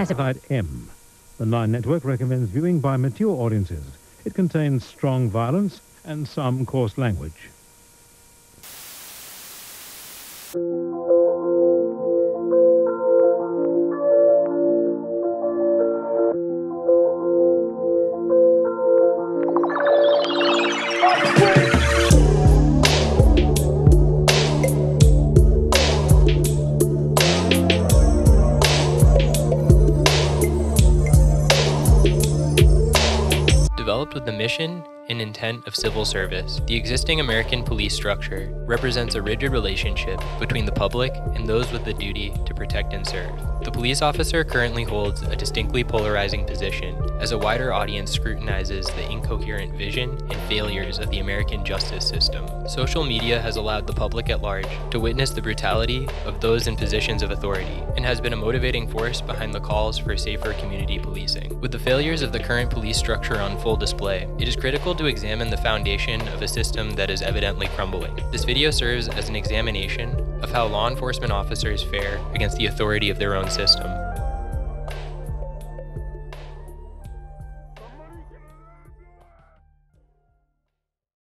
Classified M. The Nine Network recommends viewing by mature audiences. It contains strong violence and some coarse language. Developed with the mission and intent of civil service, the existing American police structure represents a rigid relationship between the public and those with the duty to protect and serve. The police officer currently holds a distinctly polarizing position as a wider audience scrutinizes the incoherent vision and failures of the American justice system. Social media has allowed the public at large to witness the brutality of those in positions of authority and has been a motivating force behind the calls for safer community policing. With the failures of the current police structure on full display, it is critical to examine the foundation of a system that is evidently crumbling. This video serves as an examination of how law enforcement officers fare against the authority of their own system.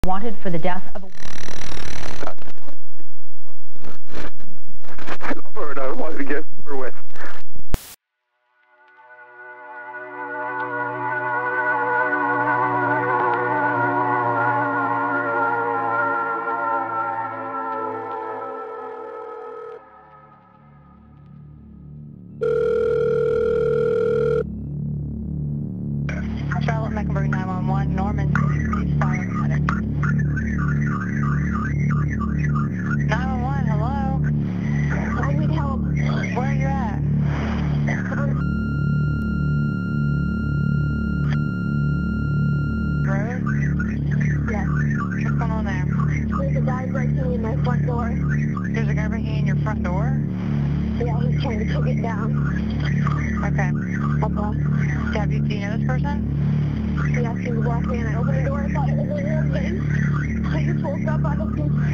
Wanted for the death of a... I wanted to get over with. Charlotte, Mecklenburg 911, Norman, fire medic. 911, hello? I need help. Where are you at? Road? Yes. What's going on there? There's a guy breaking in my front door. There's a guy breaking in your front door? Yeah, he's trying to kick it down. Okay. Do you know this person? Yeah, she was a black man. I opened the door and thought it was a real thing. I just woke up out of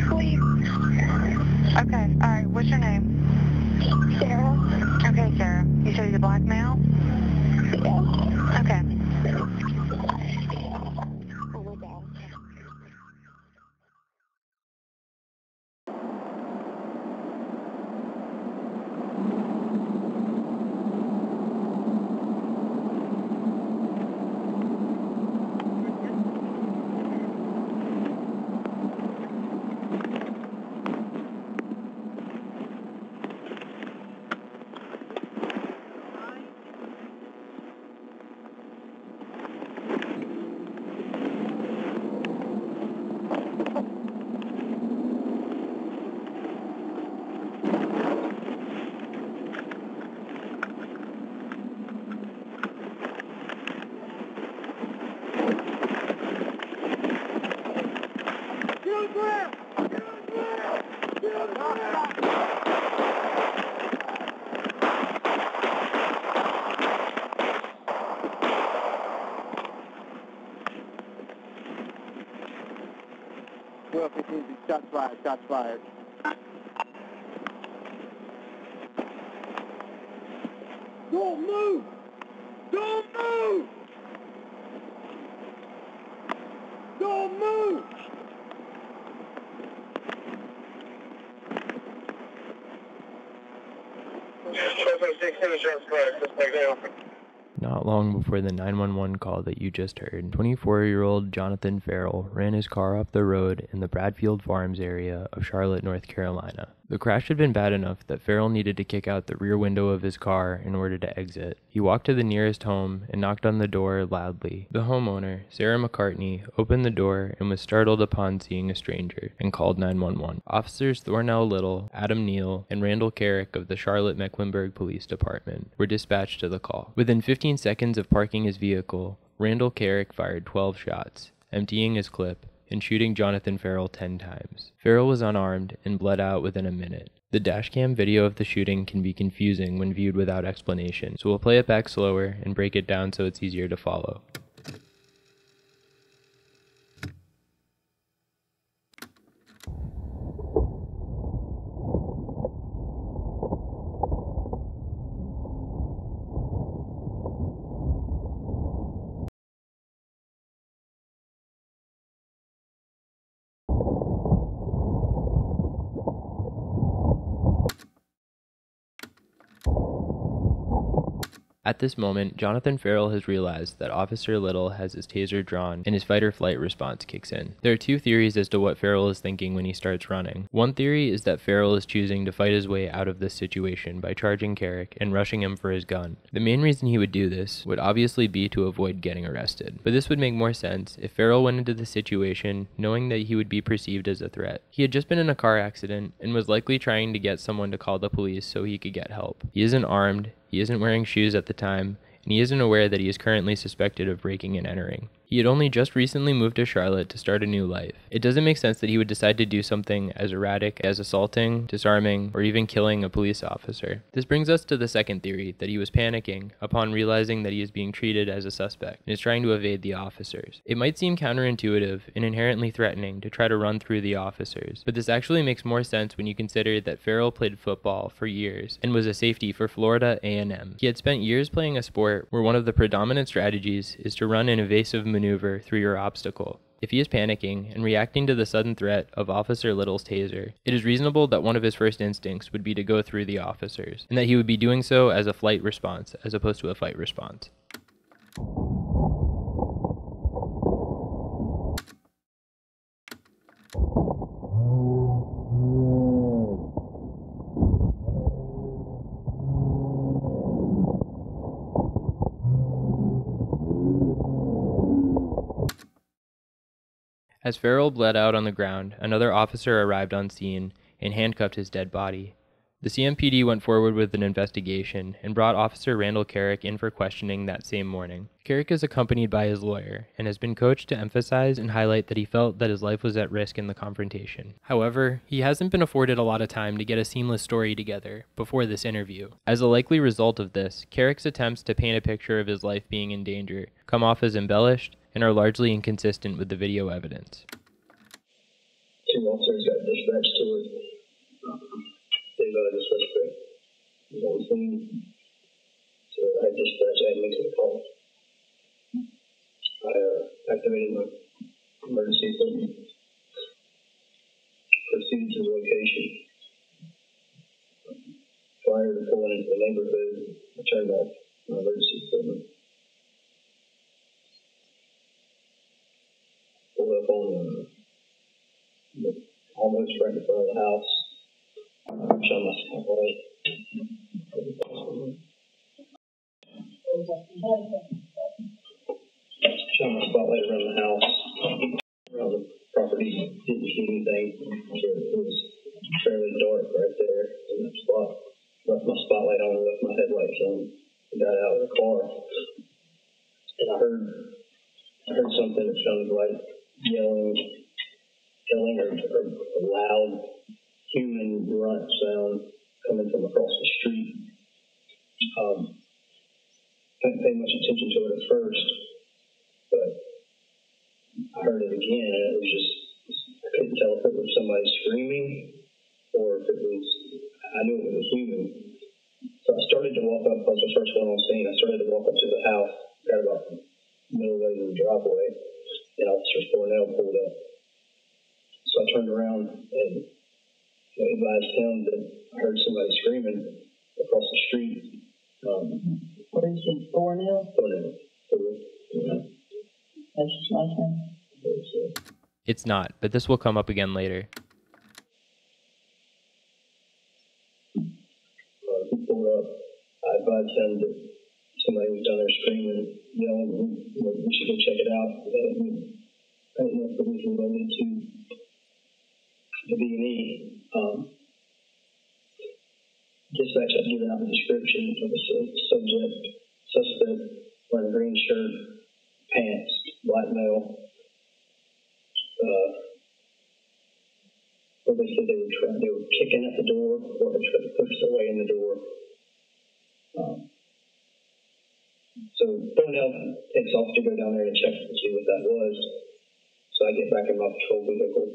sleep. Okay, alright, what's your name? Sarah. Okay, Sarah. You said he's a black male? Yeah. Okay. Oh my God. Shots fired, shots fired. Don't move! Don't move! Don't move! Not long before the 911 call that you just heard, 24-year-old Jonathan Farrell ran his car off the road in the Bradfield Farms area of Charlotte, North Carolina. The crash had been bad enough that Farrell needed to kick out the rear window of his car in order to exit. He walked to the nearest home and knocked on the door loudly. The homeowner, Sarah McCartney, opened the door and was startled upon seeing a stranger and called 911. Officers Thornell Little, Adam Neal, and Randall Kerrick of the Charlotte Mecklenburg Police Department were dispatched to the call. Within 15 seconds of parking his vehicle, Randall Kerrick fired 12 shots, emptying his clip and shooting Jonathan Farrell 10 times. Farrell was unarmed and bled out within a minute. The dashcam video of the shooting can be confusing when viewed without explanation, so we'll play it back slower and break it down so it's easier to follow. At this moment, Jonathan Farrell has realized that Officer Little has his taser drawn and his fight-or-flight response kicks in. There are two theories as to what Farrell is thinking when he starts running. One theory is that Farrell is choosing to fight his way out of this situation by charging Kerrick and rushing him for his gun. The main reason he would do this would obviously be to avoid getting arrested, but this would make more sense if Farrell went into the situation knowing that he would be perceived as a threat. He had just been in a car accident and was likely trying to get someone to call the police so he could get help. He isn't armed, he isn't wearing shoes at the time, and he isn't aware that he is currently suspected of breaking and entering. He had only just recently moved to Charlotte to start a new life. It doesn't make sense that he would decide to do something as erratic as assaulting, disarming, or even killing a police officer. This brings us to the second theory, that he was panicking upon realizing that he is being treated as a suspect and is trying to evade the officers. It might seem counterintuitive and inherently threatening to try to run through the officers, but this actually makes more sense when you consider that Farrell played football for years and was a safety for Florida A&M. He had spent years playing a sport where one of the predominant strategies is to run an evasive maneuver through your obstacle. If he is panicking and reacting to the sudden threat of Officer Little's taser, it is reasonable that one of his first instincts would be to go through the officers, and that he would be doing so as a flight response as opposed to a fight response. As Farrell bled out on the ground, another officer arrived on scene and handcuffed his dead body. The CMPD went forward with an investigation and brought Officer Randall Kerrick in for questioning that same morning. Kerrick is accompanied by his lawyer and has been coached to emphasize and highlight that he felt that his life was at risk in the confrontation. However, he hasn't been afforded a lot of time to get a seamless story together before this interview. As a likely result of this, Kerrick's attempts to paint a picture of his life being in danger come off as embellished and are largely inconsistent with the video evidence. Two officers got dispatched to it. They got a suspect. He was on scene. So I had dispatched admin to the call. I activated my emergency equipment. Proceeded to the location. Prior to pulling into the neighborhood, I turned off my emergency equipment. Pulled up on almost right in front of the house. Showing my spotlight. Showing my spotlight around the house, around the property. Didn't see anything. It was fairly dark right there in that spot. Left my spotlight on, left my headlights on, and got out of the car. And I heard something that sounded like yelling or a loud human grunt sound coming from across the street. Didn't pay much attention to it at first, but I heard it again, and it was just, I couldn't tell if it was somebody screaming or if it was, I knew it was human. So I started to walk up. I was the first one on scene. I started to walk up to the house, got about middle way to the driveway, and Officer Dorner pulled up. So I turned around and advised him that I heard somebody screaming across the street. What is it, Dorner? Dorner. That's his last name? It's not, but this will come up again later. He pulled up. I advised him that somebody was down there screaming, yelling, we should go check it out. I didn't know if it was related to the B&E. Dispatch had given out the description of the suspect wearing a green shirt, pants, black male. Or they said they were kicking at the door, or they tried to push their way in the door. So Randall takes off to go down there and check to see what that was. So I get back in my patrol vehicle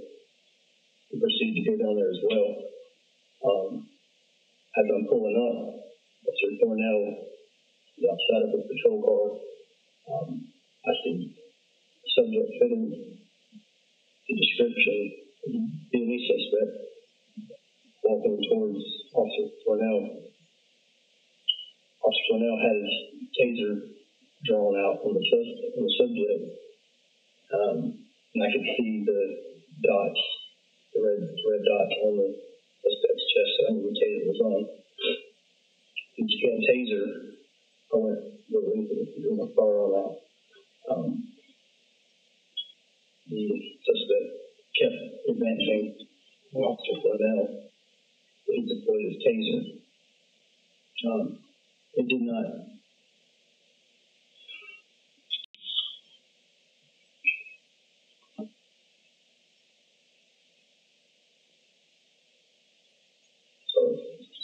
and proceed to go down there as well. As I'm pulling up, Officer Dorner is outside of his patrol car. I see the subject fitting the description of the B&E suspect walking towards Officer Dorner. Officer Randall had his subject, and I could see the dots, the red dots on the suspect's chest that I knew the taser was on. He had a taser. I went with my firearm out. The suspect kept advancing. Officer Randall, he deployed his taser. It did not.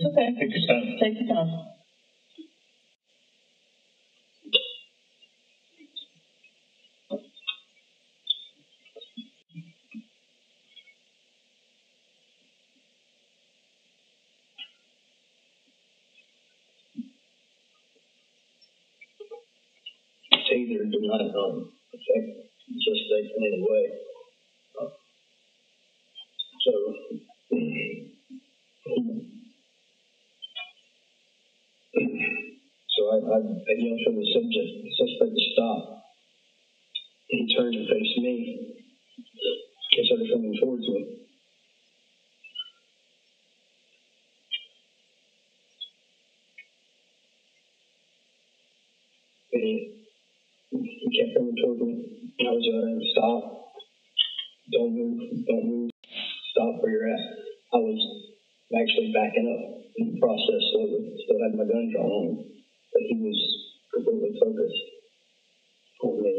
Okay. Take your time. Take your time. Taser did not affect the suspect in any way. So I yelled for the suspect to stop. He turned and faced me. He started coming towards me. He kept coming towards me. I was yelling, stop. Don't move. Stop where you're at. I was actually backing up in the process, so I still had my gun drawn on him. But he was completely focused on me.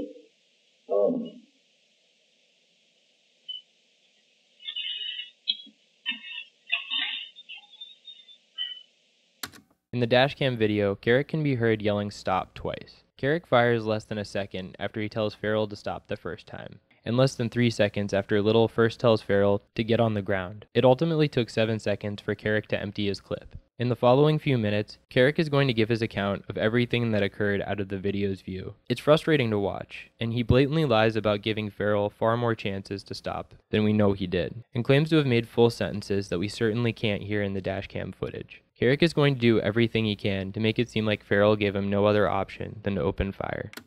In the dashcam video, Kerrick can be heard yelling stop twice. Kerrick fires less than a second after he tells Farrell to stop the first time, and less than 3 seconds after Little first tells Farrell to get on the ground. It ultimately took 7 seconds for Kerrick to empty his clip. In the following few minutes, Kerrick is going to give his account of everything that occurred out of the video's view. It's frustrating to watch, and he blatantly lies about giving Farrell far more chances to stop than we know he did, and claims to have made full sentences that we certainly can't hear in the dashcam footage. Kerrick is going to do everything he can to make it seem like Farrell gave him no other option than to open fire. I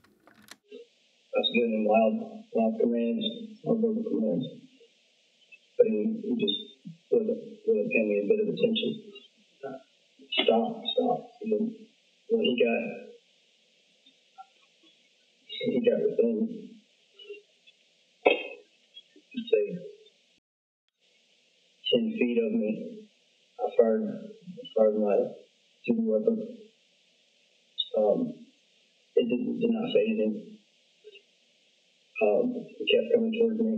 was giving him loud commands, verbal commands. But he just wasn't paying me a bit of attention. Stop. When he got within, say, 10 feet of me, I fired my super weapon. It did not faze him. He kept coming towards me.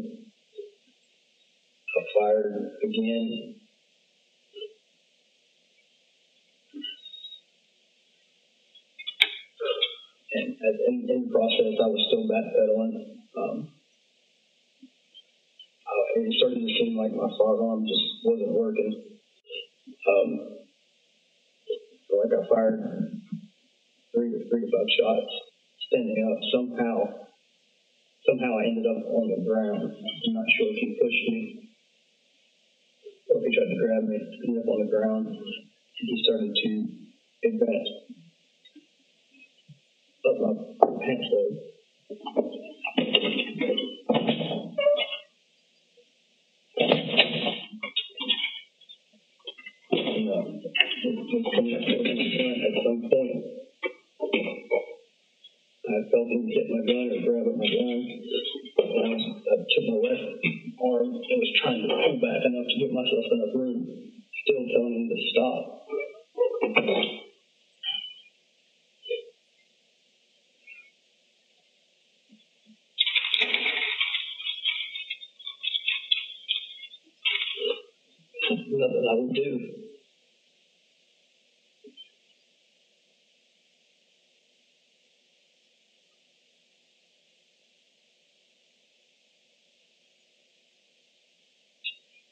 I fired again. And in the process, I was still backpedaling. It started to seem like my firearm just wasn't working. So I got fired 3 to 5 shots, standing up. Somehow I ended up on the ground. I'm not sure if he pushed me or if he tried to grab me. I ended up on the ground, and he started to advance up my pants leg. At some point, I felt him get my gun or grab at my gun. I took my left arm and was trying to pull back enough to give myself enough room, still telling him to stop. Nothing I would do.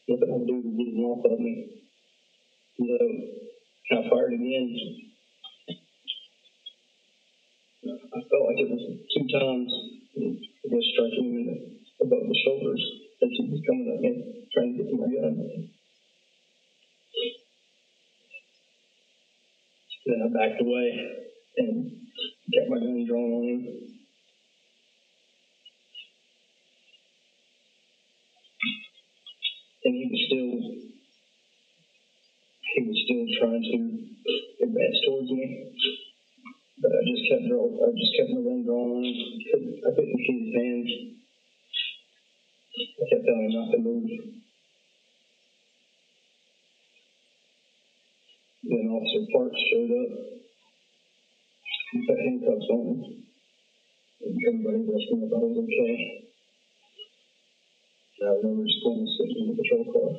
Nothing I would do to get him off of me. So I fired again. I felt like it was 2 times. I guess striking him above the shoulders as he was coming at me, trying to get to my gun. Then I backed away and kept my gun drawn on him. and he was still trying to advance towards me. But I just kept my gun drawn. I couldn't see his hands. I kept telling him not to move. Then Officer Parks showed up. He put handcuffs on me. And everybody rushed me if I was okay. And I remember just going and sitting in the patrol car.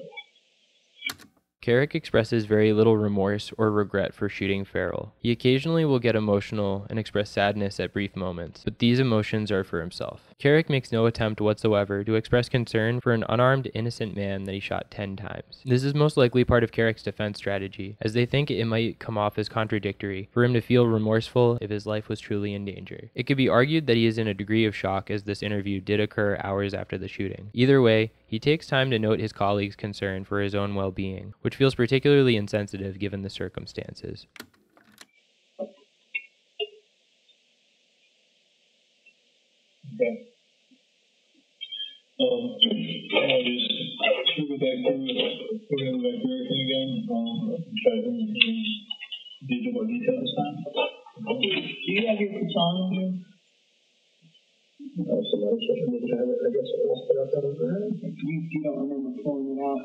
Kerrick expresses very little remorse or regret for shooting Farrell. He occasionally will get emotional and express sadness at brief moments, but these emotions are for himself. Kerrick makes no attempt whatsoever to express concern for an unarmed, innocent man that he shot 10 times. This is most likely part of Kerrick's defense strategy, as they think it might come off as contradictory for him to feel remorseful if his life was truly in danger. It could be argued that he is in a degree of shock, as this interview did occur hours after the shooting. Either way, he takes time to note his colleague's concern for his own well-being, which feels particularly insensitive given the circumstances. Okay. I'll just go back through it. We're going to go back through everything again. Try to do more detail this time. Do you have your baton on you? Somebody didn't have it. I guess it was put up on the ground. You don't remember pulling it out?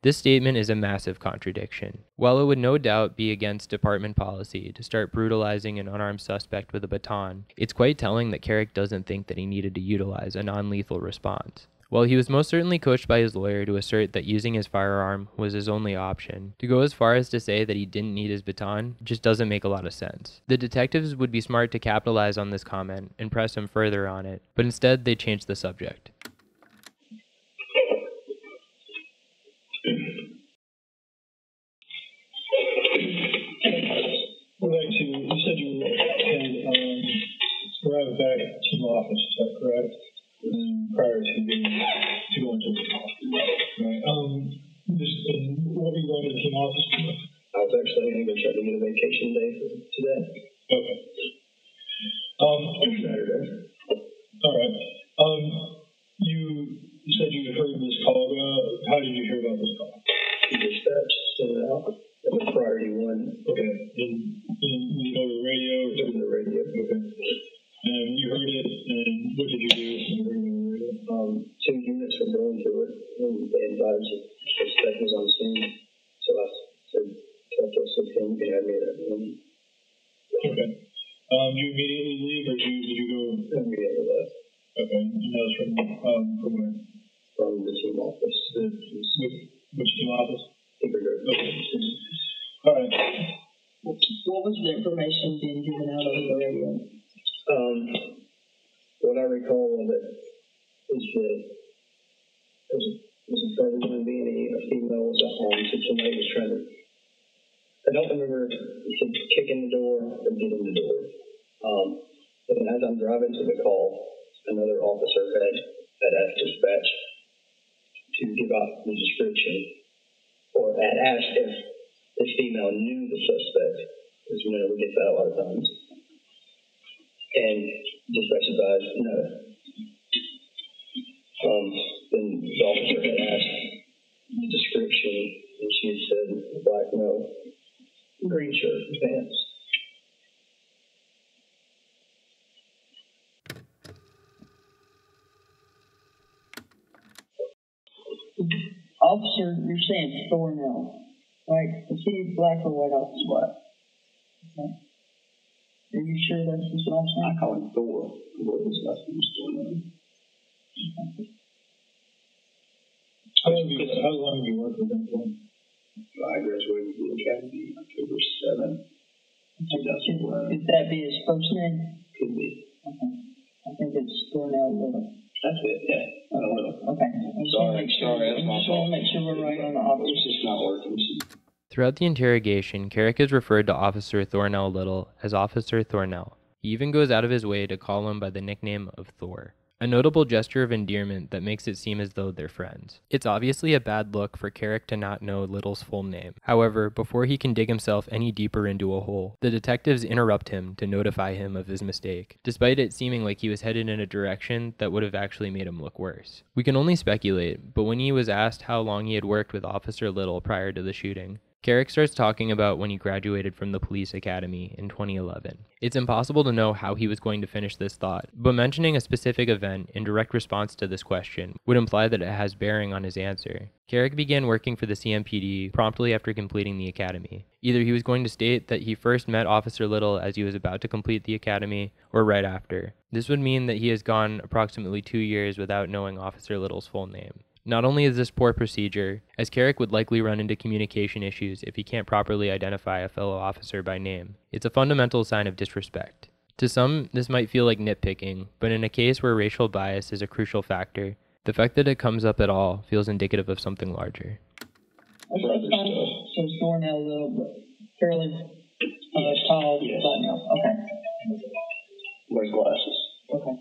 This statement is a massive contradiction. While it would no doubt be against department policy to start brutalizing an unarmed suspect with a baton, it's quite telling that Kerrick doesn't think that he needed to utilize a non-lethal response. While he was most certainly coached by his lawyer to assert that using his firearm was his only option, to go as far as to say that he didn't need his baton just doesn't make a lot of sense. The detectives would be smart to capitalize on this comment and press him further on it, but instead they changed the subject. Well, actually, you said you had arrived back at the team office, is that correct? Prior to going to the office. Right. What were you going to the team office for? I was actually going to try to get a vacation day for today. Okay. Saturday. All right. You said you heard this call. How did you hear about this call? The dispatch sent it out. It was priority one. Okay. Over the radio or through the radio? Okay. And you heard it, and what did you do? Two units were going to it, and they advised that the suspect was on the scene. So I said, talk to us with him, you can have me at that room. Okay. Did you immediately leave, or did you go? Immediately left. Okay. And that was from where? From the team office. Which team office? Okay. All right. What was the information being given out on the radio? What I recall of it is that there was probably going to be a female was at home, so somebody was trying to. I don't remember if it said kick in the door or get in the door. And as I'm driving to the call, another officer had asked dispatch to give out the description, or had asked if this female knew the suspect, because we get that a lot of times. And dispatch advised no. Then the officer had asked the description, and she had said black, no, green shirt and pants. Officer, you're saying Dorner, right? Is he black or white officer? Black. Okay. Are you sure that's his last name? I call him Thor. His last name is Dorner. Okay. How long have you worked with him for? I graduated from the academy October 7th, 2001. Could that be his first name? Could be. Okay. I think it's Dornell Little. That's it, yeah. I don't know. Okay. Sorry, that's my just want to make sure we're right on the officer. It's just not working. Throughout the interrogation, Kerrick is referred to Officer Thornell Little as Officer Thornell. He even goes out of his way to call him by the nickname of Thor. a notable gesture of endearment that makes it seem as though they're friends. It's obviously a bad look for Kerrick to not know Little's full name. However, before he can dig himself any deeper into a hole, the detectives interrupt him to notify him of his mistake, despite it seeming like he was headed in a direction that would have actually made him look worse. We can only speculate, but when he was asked how long he had worked with Officer Little prior to the shooting, Kerrick starts talking about when he graduated from the police academy in 2011. It's impossible to know how he was going to finish this thought, but mentioning a specific event in direct response to this question would imply that it has bearing on his answer. Kerrick began working for the CMPD promptly after completing the academy. Either he was going to state that he first met Officer Little as he was about to complete the academy, or right after. This would mean that he has gone approximately 2 years without knowing Officer Little's full name. Not only is this poor procedure, as Kerrick would likely run into communication issues if he can't properly identify a fellow officer by name, it's a fundamental sign of disrespect. To some, this might feel like nitpicking, but in a case where racial bias is a crucial factor, the fact that it comes up at all feels indicative of something larger. So it's Dorner a little bit fairly tall, yes. Now. Okay. Wears glasses. Okay.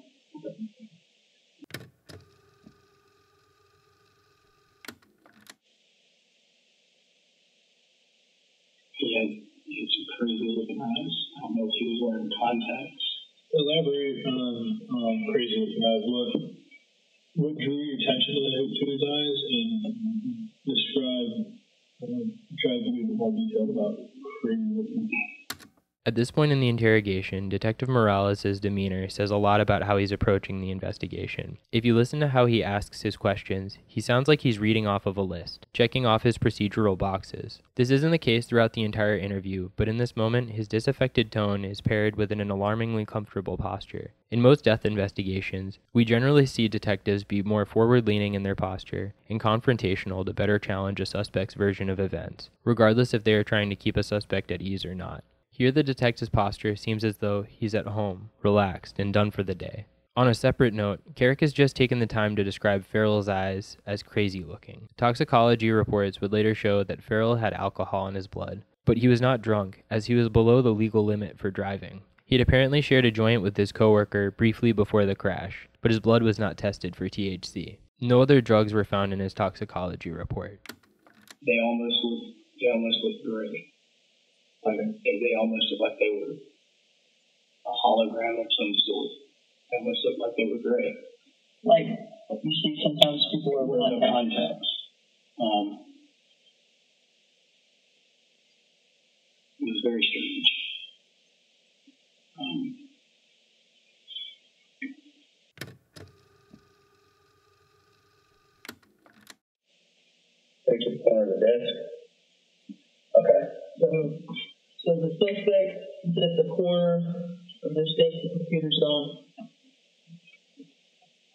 He had some crazy looking eyes. I don't know if he was wearing contacts. Elaborate on crazy looking eyes. What drew your attention to his eyes, and try to be a bit more detailed about crazy looking. At this point in the interrogation, Detective Morales' demeanor says a lot about how he's approaching the investigation. If you listen to how he asks his questions, he sounds like he's reading off of a list, checking off his procedural boxes. This isn't the case throughout the entire interview, but in this moment, his disaffected tone is paired with an alarmingly comfortable posture. In most death investigations, we generally see detectives be more forward-leaning in their posture and confrontational to better challenge a suspect's version of events, regardless if they are trying to keep a suspect at ease or not. Here the detective's posture seems as though he's at home, relaxed, and done for the day. On a separate note, Kerrick has just taken the time to describe Farrell's eyes as crazy looking. Toxicology reports would later show that Farrell had alcohol in his blood, but he was not drunk, as he was below the legal limit for driving. He had apparently shared a joint with his coworker briefly before the crash, but his blood was not tested for THC. No other drugs were found in his toxicology report. They almost looked gray. Like they almost looked like they were a hologram of some sort. They almost looked like they were gray. Like you see sometimes people are wearing contacts. It was very strange. Take to the corner of the desk. Okay. So the suspect is at the corner of this desk the computer's on.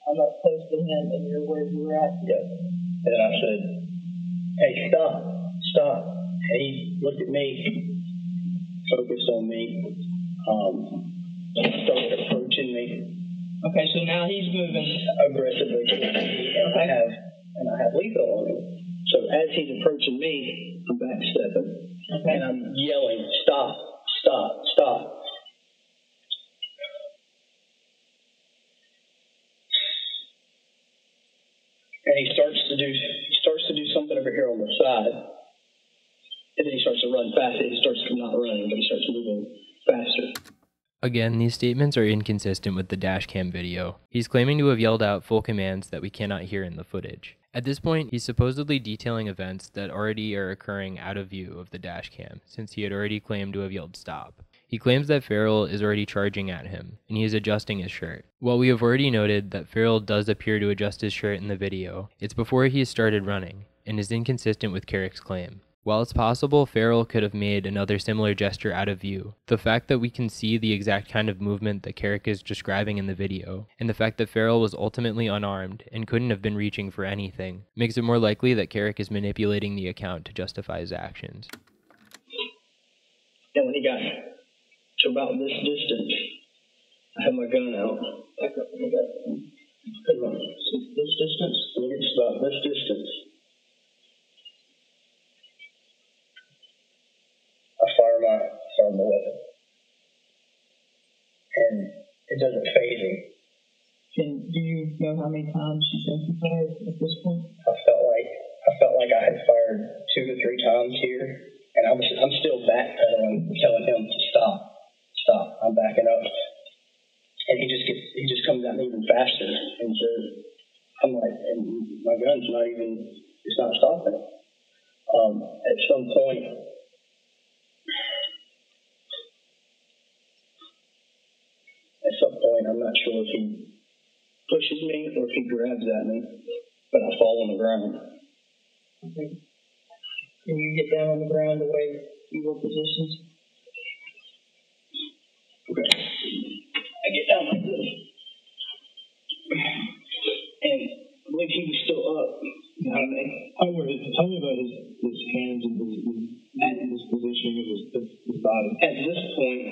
I'm up close to him and you're where you're at. Yeah. And then I said, hey, stop. And he looked at me, focused on me, started approaching me. Okay, so now he's moving aggressively. And I have lethal on him. So as he's approaching me, I'm backstepping. Okay. And I'm yelling, stop. And he starts to do something over here on the side. And then he starts to run faster. He starts not running, but he starts moving faster. Again, these statements are inconsistent with the dashcam video. He's claiming to have yelled out full commands that we cannot hear in the footage. At this point, he's supposedly detailing events that already are occurring out of view of the dashcam, since he had already claimed to have yelled stop. He claims that Farrell is already charging at him, and he is adjusting his shirt. While we have already noted that Farrell does appear to adjust his shirt in the video, it's before he has started running, and is inconsistent with Kerrick's claim. While it's possible Farrell could have made another similar gesture out of view, the fact that we can see the exact kind of movement that Kerrick is describing in the video, and the fact that Farrell was ultimately unarmed and couldn't have been reaching for anything, makes it more likely that Kerrick is manipulating the account to justify his actions. And when he got to about this distance, I had my gun out. Back up and this distance? When it gets about this distance, I fire my weapon. And it doesn't phase him. Do you know how many times you think you fired at this point? I felt like I had fired 2 to 3 times here, and I'm still backpedaling, telling him to stop. I'm backing up, and he just comes at me even faster, and so I'm like, and my gun's it's not stopping. At some point, I'm not sure if he pushes me or if he grabs at me, but I fall on the ground. Okay. Can you get down on the ground the way you were positioned? Okay. I get down like this. And I believe he was still up. Tell me about his hands and his positioning of his body. At this point,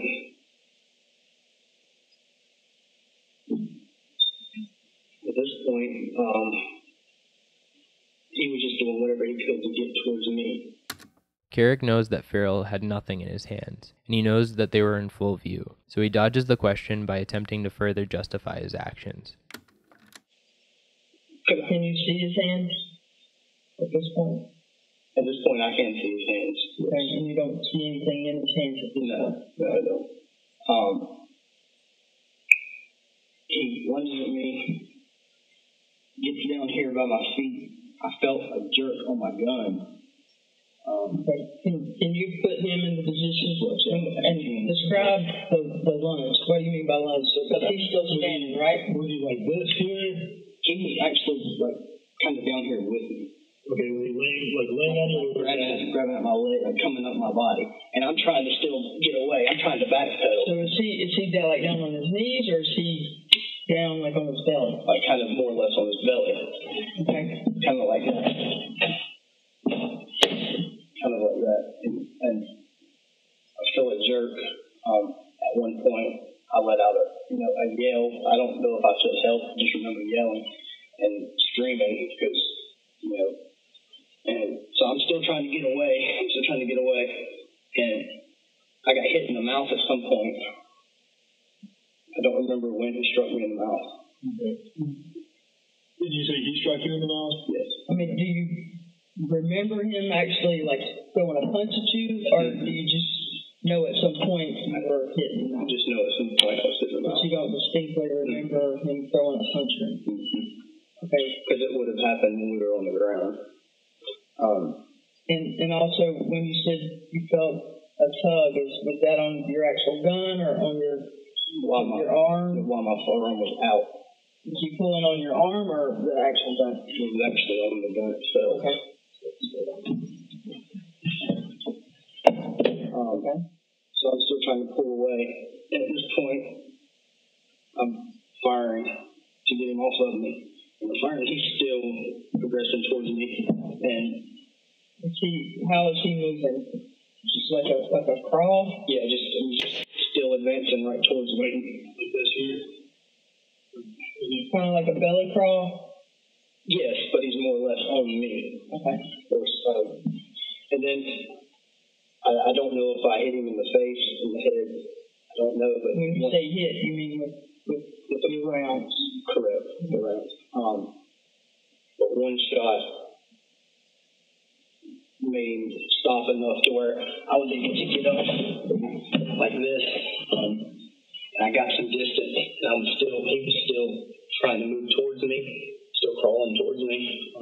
he was just doing whatever he could to get towards me. Kerrick knows that Farrell had nothing in his hands, and he knows that they were in full view, so he dodges the question by attempting to further justify his actions. Can you see his hands at this point? At this point, I can't see his hands. Okay, and you don't see anything in his hands at this point? No, I don't. He lunges at me, gets down here by my feet. I felt a jerk on my gun. Okay. Can you put him in the position and describe the lunge? What do you mean by lunge? Because he's still standing, right? Was he like this here? He was actually kind of down here with me. Okay, was he laying on you? Grabbing at my leg, coming up my body, and I'm trying to still get away. I'm trying to backpedal. So is he down on his knees, or is he down on his belly? Kind of more or less on his belly. Okay. Kind of like that. And I feel a jerk. At one point, I let out a yell. I don't know if I said help. I just remember yelling and screaming because, and so I'm still trying to get away. And I got hit in the mouth at some point. I don't remember when he struck me in the mouth. Okay. Did you say he struck you in the mouth? Yes. I mean, do you remember him actually throwing a punch at you, or do you just know at some point you were hit in the mouth? I just know at some point I was hit in the mouth. But you don't distinctly remember him throwing a punch at you? Mm-hmm. Okay. Because it would have happened when we were on the ground. And also, when you said you felt a tug, was that on your actual gun or on your arm? While my forearm was out. Was you pulling on your arm or the actual gun? It was actually on the gun itself. Okay. Okay. So I'm still trying to pull away. And at this point, I'm firing to get him off of me. And I'm firing, he's still progressing towards me. And how is he moving? Just like a crawl? Yeah, just still advancing right towards me. Like this here. Kind of like a belly crawl? Yes, but he's more or less on me. Okay. And then I don't know if I hit him in the face, in the head. I don't know. But when you say hit, you mean with the rounds? Correct, the rounds. But one shot made him stop enough to where I was able to get up like this. And I got some distance, and he was still trying to move towards me, still crawling towards me.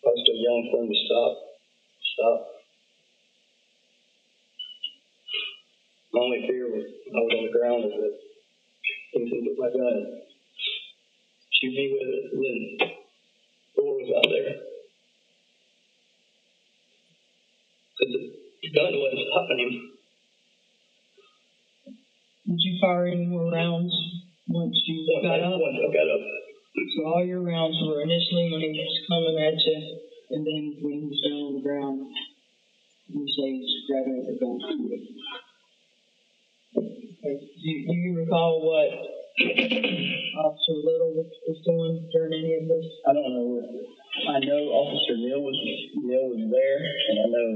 I was still yelling for him to stop. My only fear was I was on the ground is that he was going to get my gun, shoot me with it, and then Dorner was out there. Because the gun wasn't stopping him. Did you fire any more rounds once you got up? Once I got up. So all your rounds were initially when he was coming at you, and then when he was down on the ground, you say he's grabbing at the gun. Okay. Do you recall what Officer Little was doing during any of this? I don't know. I know Officer Neal was there, and I know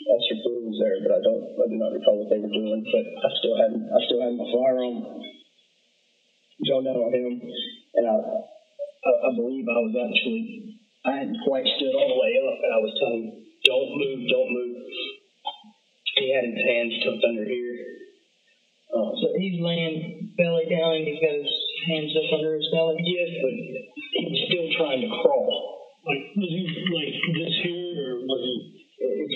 Officer Blue was there, but I do not recall what they were doing. But I still had my firearm drawn down on him, and I believe I hadn't quite stood all the way up, and I was telling him, don't move. He had his hands tucked under here. So he's laying belly down and he's got his hands up under his belly? Yes, but he was still trying to crawl. Like, was he like this here, or was he? It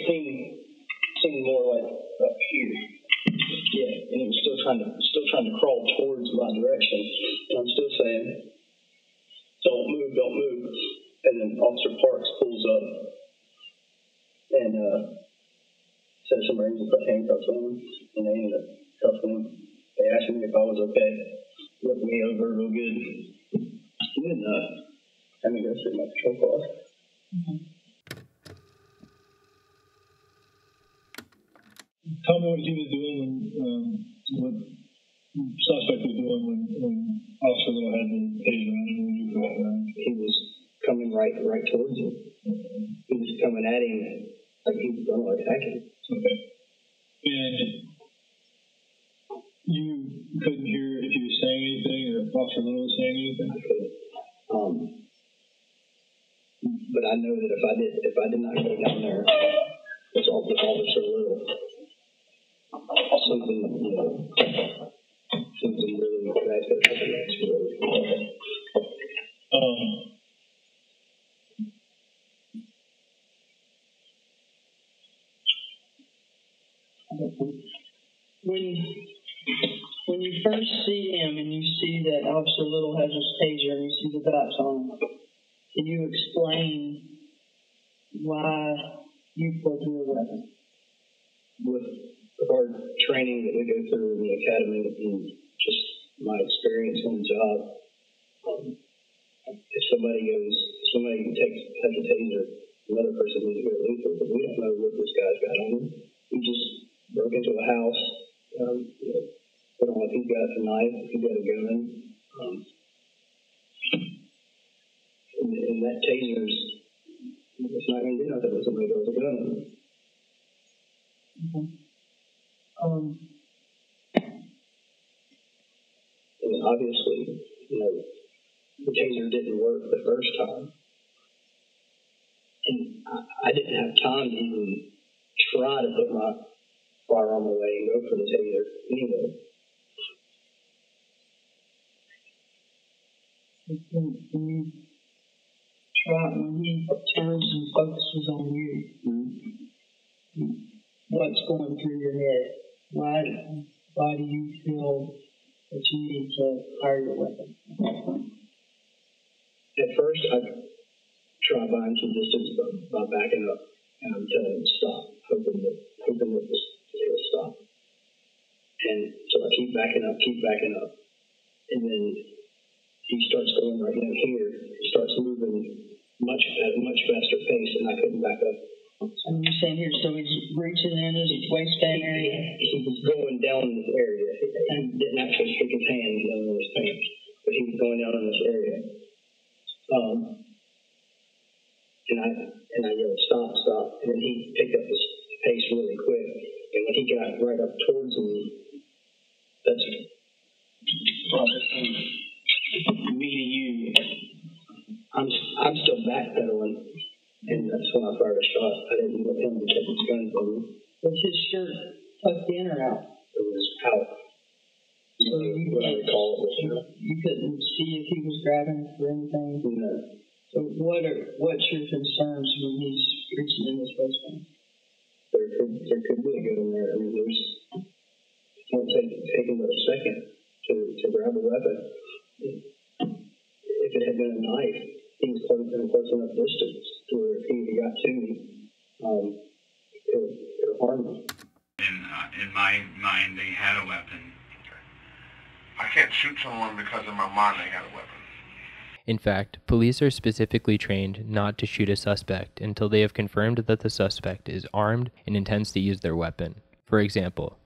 seemed more like up here. Yeah, and he was still trying to crawl towards my direction. And I'm still saying, don't move. And then Officer Parks pulls up and said somebody needs to put handcuffs on him, and they ended up cuffing him. They asked me if I was okay, looked me over real good, and then had me go through my patrol car. Mm-hmm. Tell me what he was doing what suspect was doing when Officer Little had the taser on him when you got around. He was coming right towards him. He was coming at him like he was going to attack him. Okay. And you couldn't hear if he was saying anything or if Officer Little was saying anything? I couldn't. But I know that if I did not go down there with Officer Little, something really bad could happen next. When you first see him and you see that Officer Little has his taser and you see the dots on him, can you explain why you pulled your weapon? With our training that we go through in the academy and just my experience on the job, if somebody has a taser, another person needs to go lethal, but we don't know what this guy's got on him. He just broke into a house. We don't know if he's got a knife, if he's got a gun. And that taser's, it's not going to do nothing if somebody throws a gun on him. And obviously, the taser didn't work the first time. And I didn't have time to even try to put my firearm away and go for the taser anyway. When you try, when he turns and focuses on you, mm-hmm. What's going through your head? Why do you feel that you need to fire your weapon? At first, I try buying some distance by backing up, and I'm telling him to stop, hoping that this will stop. And so I keep backing up, and then he starts going right down here. He starts moving at a much faster pace, and I couldn't back up. So you're saying here, so he's reaching in his waistband area? He was going down in this area, and didn't actually stick his hands down in his pants, but he was going down in this area. And I yelled, stop, and then he picked up his pace really quick, and when he got right up towards me, that's probably from me to you, I'm still backpedaling, and that's when I fired a shot. I didn't want him to take his gun from me. Was his shirt tucked in or out? It was out. So you couldn't see if he was grabbing for anything? No. So what's your concerns when he's reaching in his waistband? There could be a gun in there. I mean, it won't take him but a second to grab a weapon. If it had been a knife, he was close enough distance to where if he got to me, it would harm me. In my mind, they had a weapon. I can't shoot someone because in my mind they had a weapon. In fact, police are specifically trained not to shoot a suspect until they have confirmed that the suspect is armed and intends to use their weapon. For example,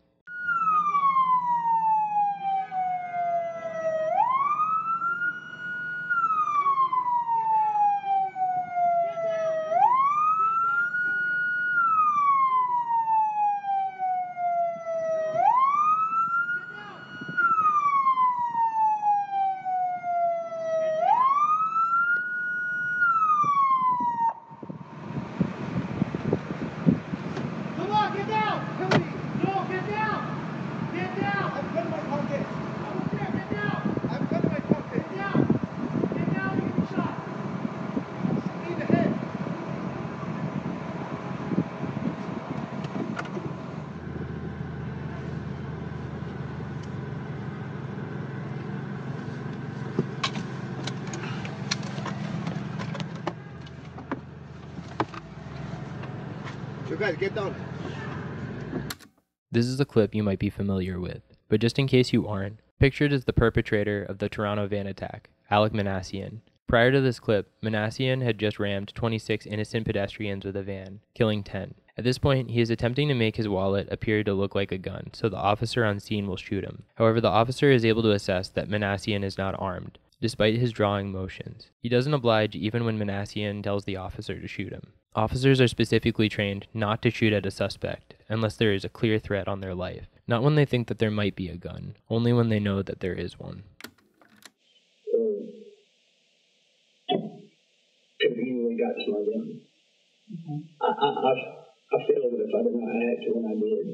So guys, get down. This is a clip you might be familiar with, but just in case you aren't, pictured as the perpetrator of the Toronto van attack, Alec Manassian. Prior to this clip, Manassian had just rammed 26 innocent pedestrians with a van, killing 10. At this point, he is attempting to make his wallet appear to look like a gun, so the officer on scene will shoot him. However, the officer is able to assess that Manassian is not armed, despite his drawing motions. He doesn't oblige even when Manassian tells the officer to shoot him. Officers are specifically trained not to shoot at a suspect unless there is a clear threat on their life, not when they think that there might be a gun, only when they know that there is one. Could have easily got to my gun. I feel that if I did not act when I did,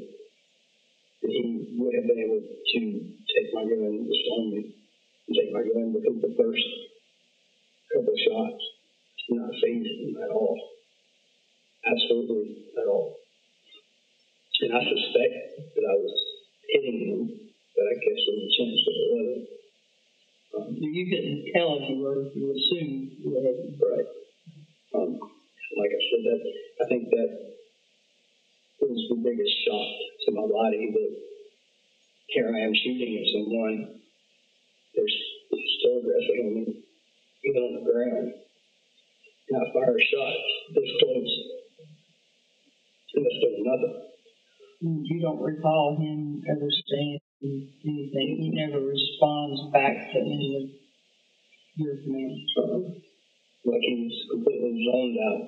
that he would have been able to take my gun and stone me, and take my gun, because the first couple of shots did not faze him at all. Absolutely at all. And I suspect that I was hitting him, but I guess there was a chance that it wasn't. You couldn't tell if you were, you assumed you were hitting. Right. Like I said, I think that was the biggest shock to my body, that here I am shooting at someone, they're still aggressive on me, even on the ground. And I fire a shot this close, and there's still nothing. You don't recall him ever saying anything. He never responds back to any of your commands. Like he was completely zoned out.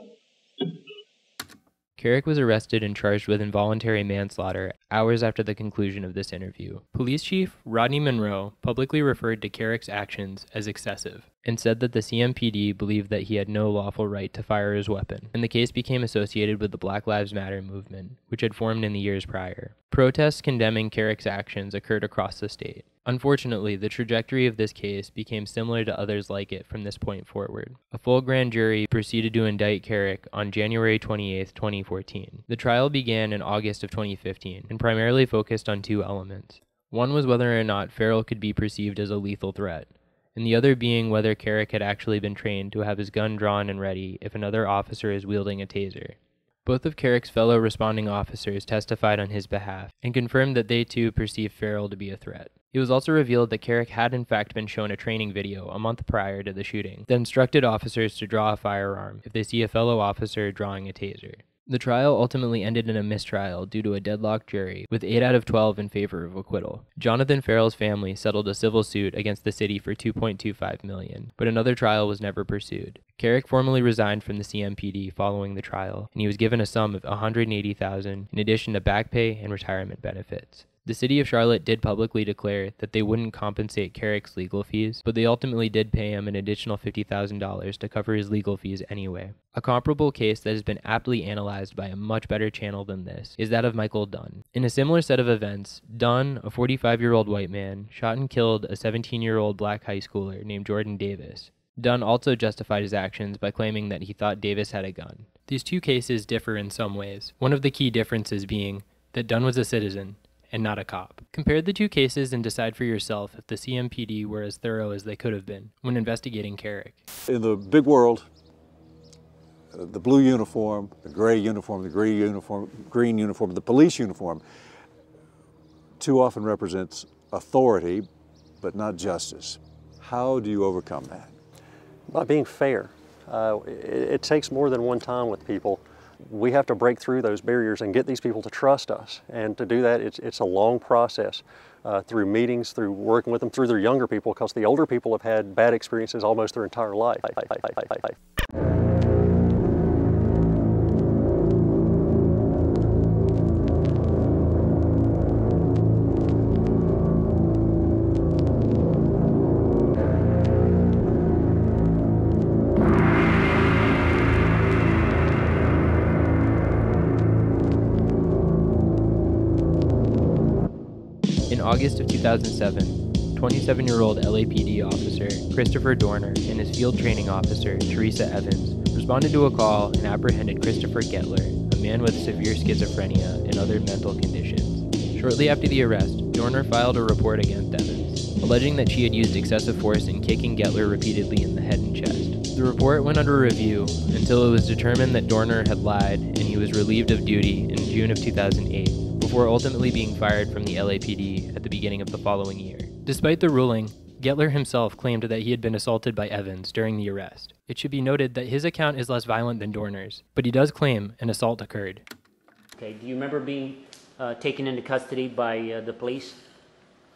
Kerrick was arrested and charged with involuntary manslaughter hours after the conclusion of this interview. Police Chief Rodney Monroe publicly referred to Kerrick's actions as excessive and said that the CMPD believed that he had no lawful right to fire his weapon, and the case became associated with the Black Lives Matter movement, which had formed in the years prior. Protests condemning Kerrick's actions occurred across the state. Unfortunately, the trajectory of this case became similar to others like it from this point forward. A full grand jury proceeded to indict Kerrick on January 28, 2014. The trial began in August of 2015 and primarily focused on two elements. One was whether or not Farrell could be perceived as a lethal threat, and the other being whether Kerrick had actually been trained to have his gun drawn and ready if another officer is wielding a taser. Both of Kerrick's fellow responding officers testified on his behalf and confirmed that they too perceived Farrell to be a threat. It was also revealed that Kerrick had in fact been shown a training video a month prior to the shooting that instructed officers to draw a firearm if they see a fellow officer drawing a taser. The trial ultimately ended in a mistrial due to a deadlocked jury, with 8 out of 12 in favor of acquittal. Jonathan Farrell's family settled a civil suit against the city for $2.25 million, but another trial was never pursued. Kerrick formally resigned from the CMPD following the trial, and he was given a sum of $180,000 in addition to back pay and retirement benefits. The city of Charlotte did publicly declare that they wouldn't compensate Kerrick's legal fees, but they ultimately did pay him an additional $50,000 to cover his legal fees anyway. A comparable case that has been aptly analyzed by a much better channel than this is that of Michael Dunn. In a similar set of events, Dunn, a 45-year-old white man, shot and killed a 17-year-old black high schooler named Jordan Davis. Dunn also justified his actions by claiming that he thought Davis had a gun. These two cases differ in some ways, one of the key differences being that Dunn was a citizen and not a cop. Compare the two cases and decide for yourself if the CMPD were as thorough as they could have been when investigating Kerrick. In the big world, the blue uniform, the gray uniform, the green uniform, the police uniform too often represents authority, but not justice. How do you overcome that? By being fair. It takes more than one time with people. We have to break through those barriers and get these people to trust us. And to do that, it's a long process through meetings, through working with them, through their younger people, because the older people have had bad experiences almost their entire life. In August of 2007, 27-year-old LAPD officer Christopher Dorner and his field training officer Teresa Evans responded to a call and apprehended Christopher Gettler, a man with severe schizophrenia and other mental conditions. Shortly after the arrest, Dorner filed a report against Evans, alleging that she had used excessive force in kicking Gettler repeatedly in the head and chest. The report went under review until it was determined that Dorner had lied and he was relieved of duty in June of 2008, before ultimately being fired from the LAPD at the beginning of the following year. Despite the ruling, Gettler himself claimed that he had been assaulted by Evans during the arrest. It should be noted that his account is less violent than Dorner's, but he does claim an assault occurred. Okay, do you remember being taken into custody by the police?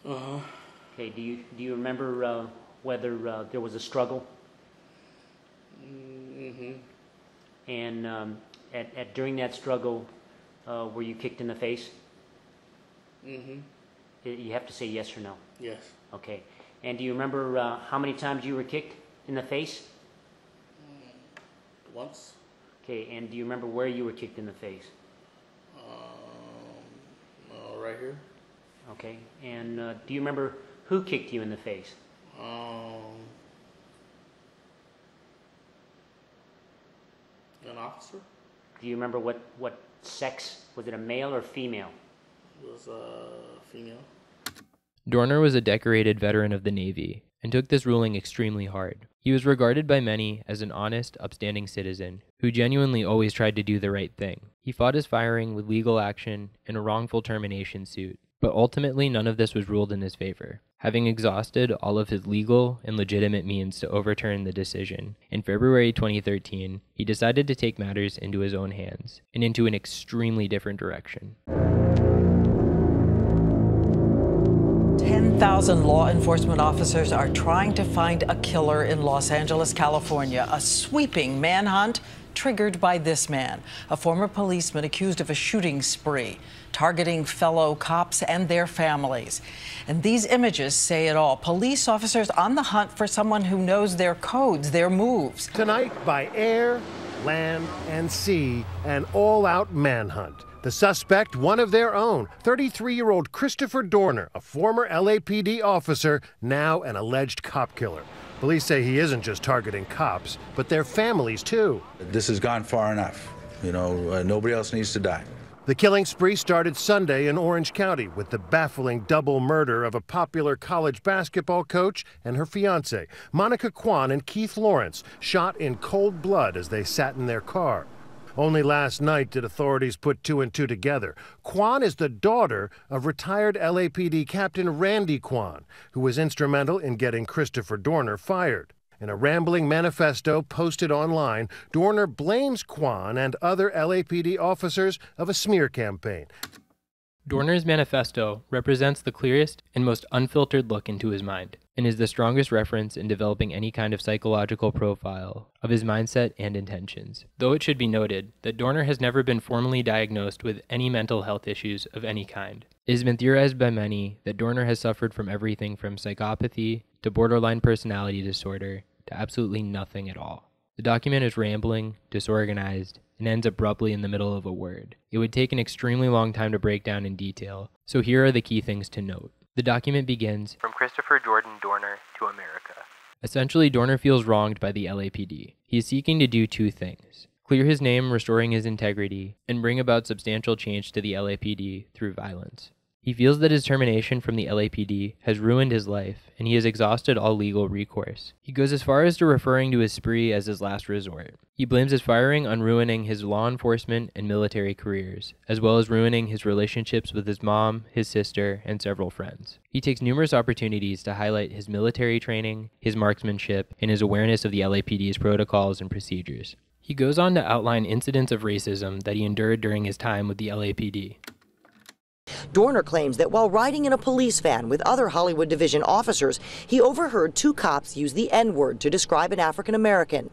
Uh-huh. Okay, do you remember whether there was a struggle? Mm-hmm. And during that struggle, were you kicked in the face? Mm-hmm. You have to say yes or no. Yes. Okay. And do you remember how many times you were kicked in the face? Once. Okay, and do you remember where you were kicked in the face? Right here. Okay, and do you remember who kicked you in the face? An officer. Do you remember what sex? Was it a male or female? It was female. Dorner was a decorated veteran of the Navy and took this ruling extremely hard. He was regarded by many as an honest, upstanding citizen who genuinely always tried to do the right thing. He fought his firing with legal action and a wrongful termination suit, but ultimately none of this was ruled in his favor. Having exhausted all of his legal and legitimate means to overturn the decision, in February 2013, he decided to take matters into his own hands and into an extremely different direction. 10,000 law enforcement officers are trying to find a killer in Los Angeles, California. A sweeping manhunt triggered by this man, a former policeman accused of a shooting spree, targeting fellow cops and their families. And these images say it all. Police officers on the hunt for someone who knows their codes, their moves. Tonight, by air, land, and sea, an all-out manhunt. The suspect, one of their own, 33-year-old Christopher Dorner, a former LAPD officer, now an alleged cop killer. Police say he isn't just targeting cops, but their families, too. This has gone far enough. You know, nobody else needs to die. The killing spree started Sunday in Orange County with the baffling double murder of a popular college basketball coach and her fiancé, Monica Kwan and Keith Lawrence, shot in cold blood as they sat in their car. Only last night did authorities put two and two together. Kwan is the daughter of retired LAPD Captain Randy Kwan, who was instrumental in getting Christopher Dorner fired. In a rambling manifesto posted online, Dorner blames Kwan and other LAPD officers of a smear campaign. Dorner's manifesto represents the clearest and most unfiltered look into his mind, and is the strongest reference in developing any kind of psychological profile of his mindset and intentions. Though it should be noted that Dorner has never been formally diagnosed with any mental health issues of any kind. It has been theorized by many that Dorner has suffered from everything from psychopathy to borderline personality disorder to absolutely nothing at all. The document is rambling, disorganized, and ends abruptly in the middle of a word. It would take an extremely long time to break down in detail, so here are the key things to note. The document begins, "From Christopher Jordan Dorner to America." Essentially, Dorner feels wronged by the LAPD. He is seeking to do two things: clear his name, restoring his integrity, and bring about substantial change to the LAPD through violence. He feels that his termination from the LAPD has ruined his life, and he has exhausted all legal recourse. He goes as far as to referring to his spree as his last resort. He blames his firing on ruining his law enforcement and military careers, as well as ruining his relationships with his mom, his sister, and several friends. He takes numerous opportunities to highlight his military training, his marksmanship, and his awareness of the LAPD's protocols and procedures. He goes on to outline incidents of racism that he endured during his time with the LAPD. Dorner claims that while riding in a police van with other Hollywood Division officers, he overheard two cops use the N-word to describe an African American.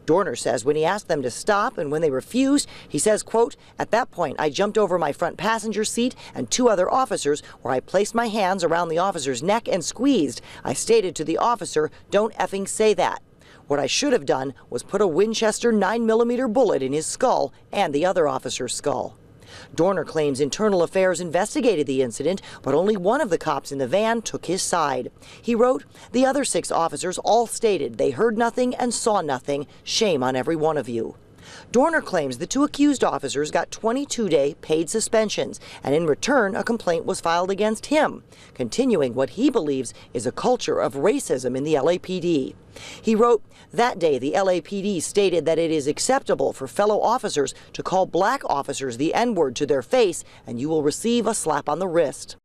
Dorner says when he asked them to stop and when they refused, he says, quote, "At that point, I jumped over my front passenger seat and two other officers where I placed my hands around the officer's neck and squeezed. I stated to the officer, 'Don't effing say that.' What I should have done was put a Winchester 9mm bullet in his skull and the other officer's skull." Dorner claims Internal Affairs investigated the incident, but only one of the cops in the van took his side. He wrote, "The other 6 officers all stated they heard nothing and saw nothing. Shame on every one of you." Dorner claims the two accused officers got 22-day paid suspensions, and in return, a complaint was filed against him, continuing what he believes is a culture of racism in the LAPD. He wrote, "That day, the LAPD stated that it is acceptable for fellow officers to call black officers the N-word to their face, and you will receive a slap on the wrist."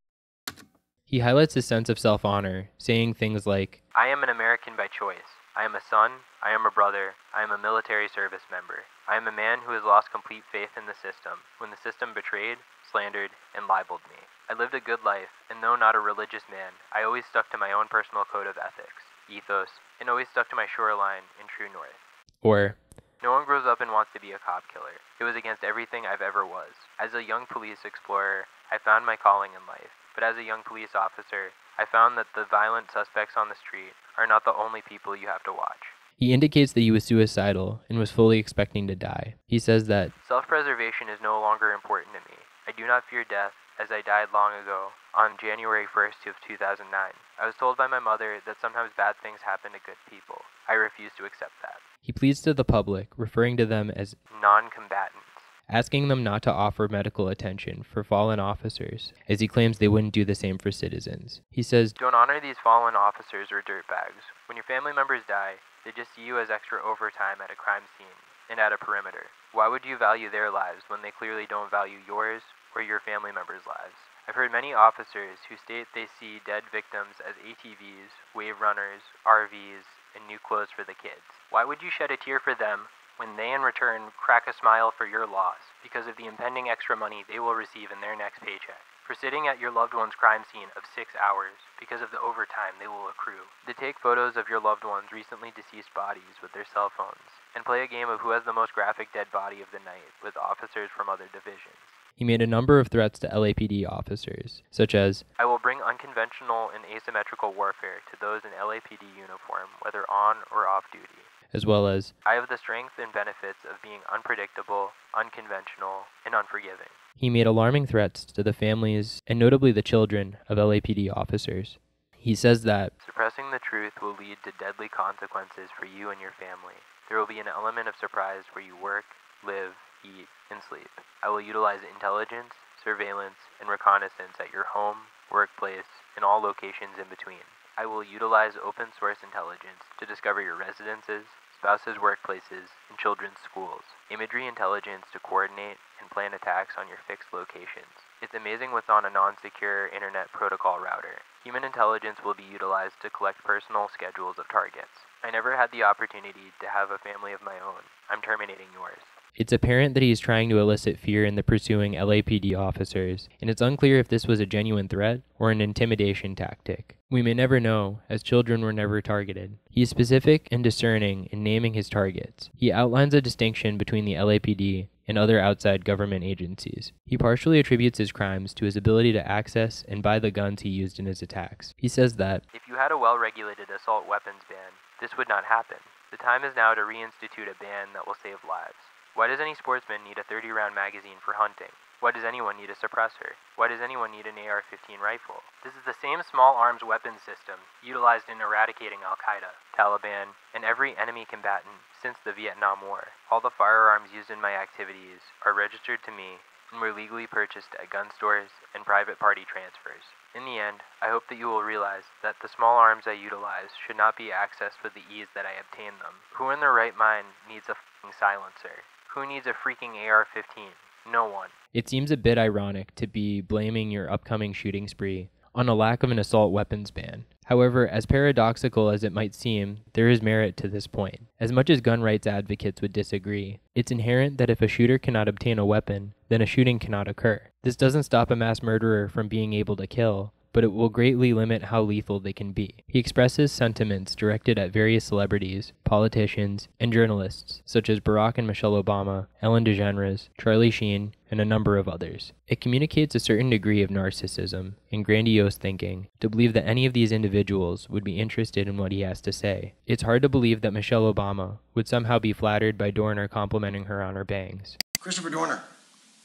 He highlights his sense of self-honor, saying things like, "I am an American by choice. I am a son, I am a brother, I am a military service member. I am a man who has lost complete faith in the system when the system betrayed, slandered, and libeled me. I lived a good life, and though not a religious man, I always stuck to my own personal code of ethics, ethos, and always stuck to my shoreline in true north." Or, "No one grows up and wants to be a cop killer. It was against everything I've ever was. As a young police explorer, I found my calling in life. But as a young police officer, I found that the violent suspects on the street are not the only people you have to watch." He indicates that he was suicidal and was fully expecting to die. He says that, "Self-preservation is no longer important to me. I do not fear death, as I died long ago, on January 1st of 2009. I was told by my mother that sometimes bad things happen to good people. I refuse to accept that." He pleads to the public, referring to them as non-combatants, asking them not to offer medical attention for fallen officers, as he claims they wouldn't do the same for citizens. He says, "Don't honor these fallen officers or dirtbags. When your family members die, they just see you as extra overtime at a crime scene and at a perimeter. Why would you value their lives when they clearly don't value yours or your family members' lives?" I've heard many officers who state they see dead victims as ATVs, wave runners, RVs, and new clothes for the kids. Why would you shed a tear for them when they in return crack a smile for your loss because of the impending extra money they will receive in their next paycheck? For sitting at your loved one's crime scene of 6 hours because of the overtime they will accrue. To take photos of your loved one's recently deceased bodies with their cell phones, and play a game of who has the most graphic dead body of the night with officers from other divisions. He made a number of threats to LAPD officers, such as, "I will bring unconventional and asymmetrical warfare to those in LAPD uniform, whether on or off duty," as well as, "I have the strength and benefits of being unpredictable, unconventional, and unforgiving." He made alarming threats to the families, and notably the children, of LAPD officers. He says that, "Suppressing the truth will lead to deadly consequences for you and your family. There will be an element of surprise where you work, live, eat, and sleep. I will utilize intelligence, surveillance, and reconnaissance at your home, workplace, and all locations in between. I will utilize open source intelligence to discover your residences, spouses' workplaces, and children's schools. Imagery intelligence to coordinate and plan attacks on your fixed locations. It's amazing what's on a non-secure internet protocol router. Human intelligence will be utilized to collect personal schedules of targets. I never had the opportunity to have a family of my own. I'm terminating yours." It's apparent that he is trying to elicit fear in the pursuing LAPD officers, and it's unclear if this was a genuine threat or an intimidation tactic. We may never know, as children were never targeted. He is specific and discerning in naming his targets. He outlines a distinction between the LAPD and other outside government agencies. He partially attributes his crimes to his ability to access and buy the guns he used in his attacks. He says that, "If you had a well-regulated assault weapons ban, this would not happen. The time is now to reinstitute a ban that will save lives. Why does any sportsman need a 30-round magazine for hunting? Why does anyone need a suppressor? Why does anyone need an AR-15 rifle? This is the same small arms weapons system utilized in eradicating Al-Qaeda, Taliban, and every enemy combatant since the Vietnam War. All the firearms used in my activities are registered to me and were legally purchased at gun stores and private party transfers. In the end, I hope that you will realize that the small arms I utilize should not be accessed with the ease that I obtain them. Who in their right mind needs a f***ing silencer? Who needs a freaking AR-15? No one." It seems a bit ironic to be blaming your upcoming shooting spree on a lack of an assault weapons ban. However, as paradoxical as it might seem, there is merit to this point. As much as gun rights advocates would disagree, it's inherent that if a shooter cannot obtain a weapon, then a shooting cannot occur. This doesn't stop a mass murderer from being able to kill, but it will greatly limit how lethal they can be. He expresses sentiments directed at various celebrities, politicians, and journalists, such as Barack and Michelle Obama, Ellen DeGeneres, Charlie Sheen, and a number of others. It communicates a certain degree of narcissism and grandiose thinking to believe that any of these individuals would be interested in what he has to say. It's hard to believe that Michelle Obama would somehow be flattered by Dorner complimenting her on her bangs. "Christopher Dorner,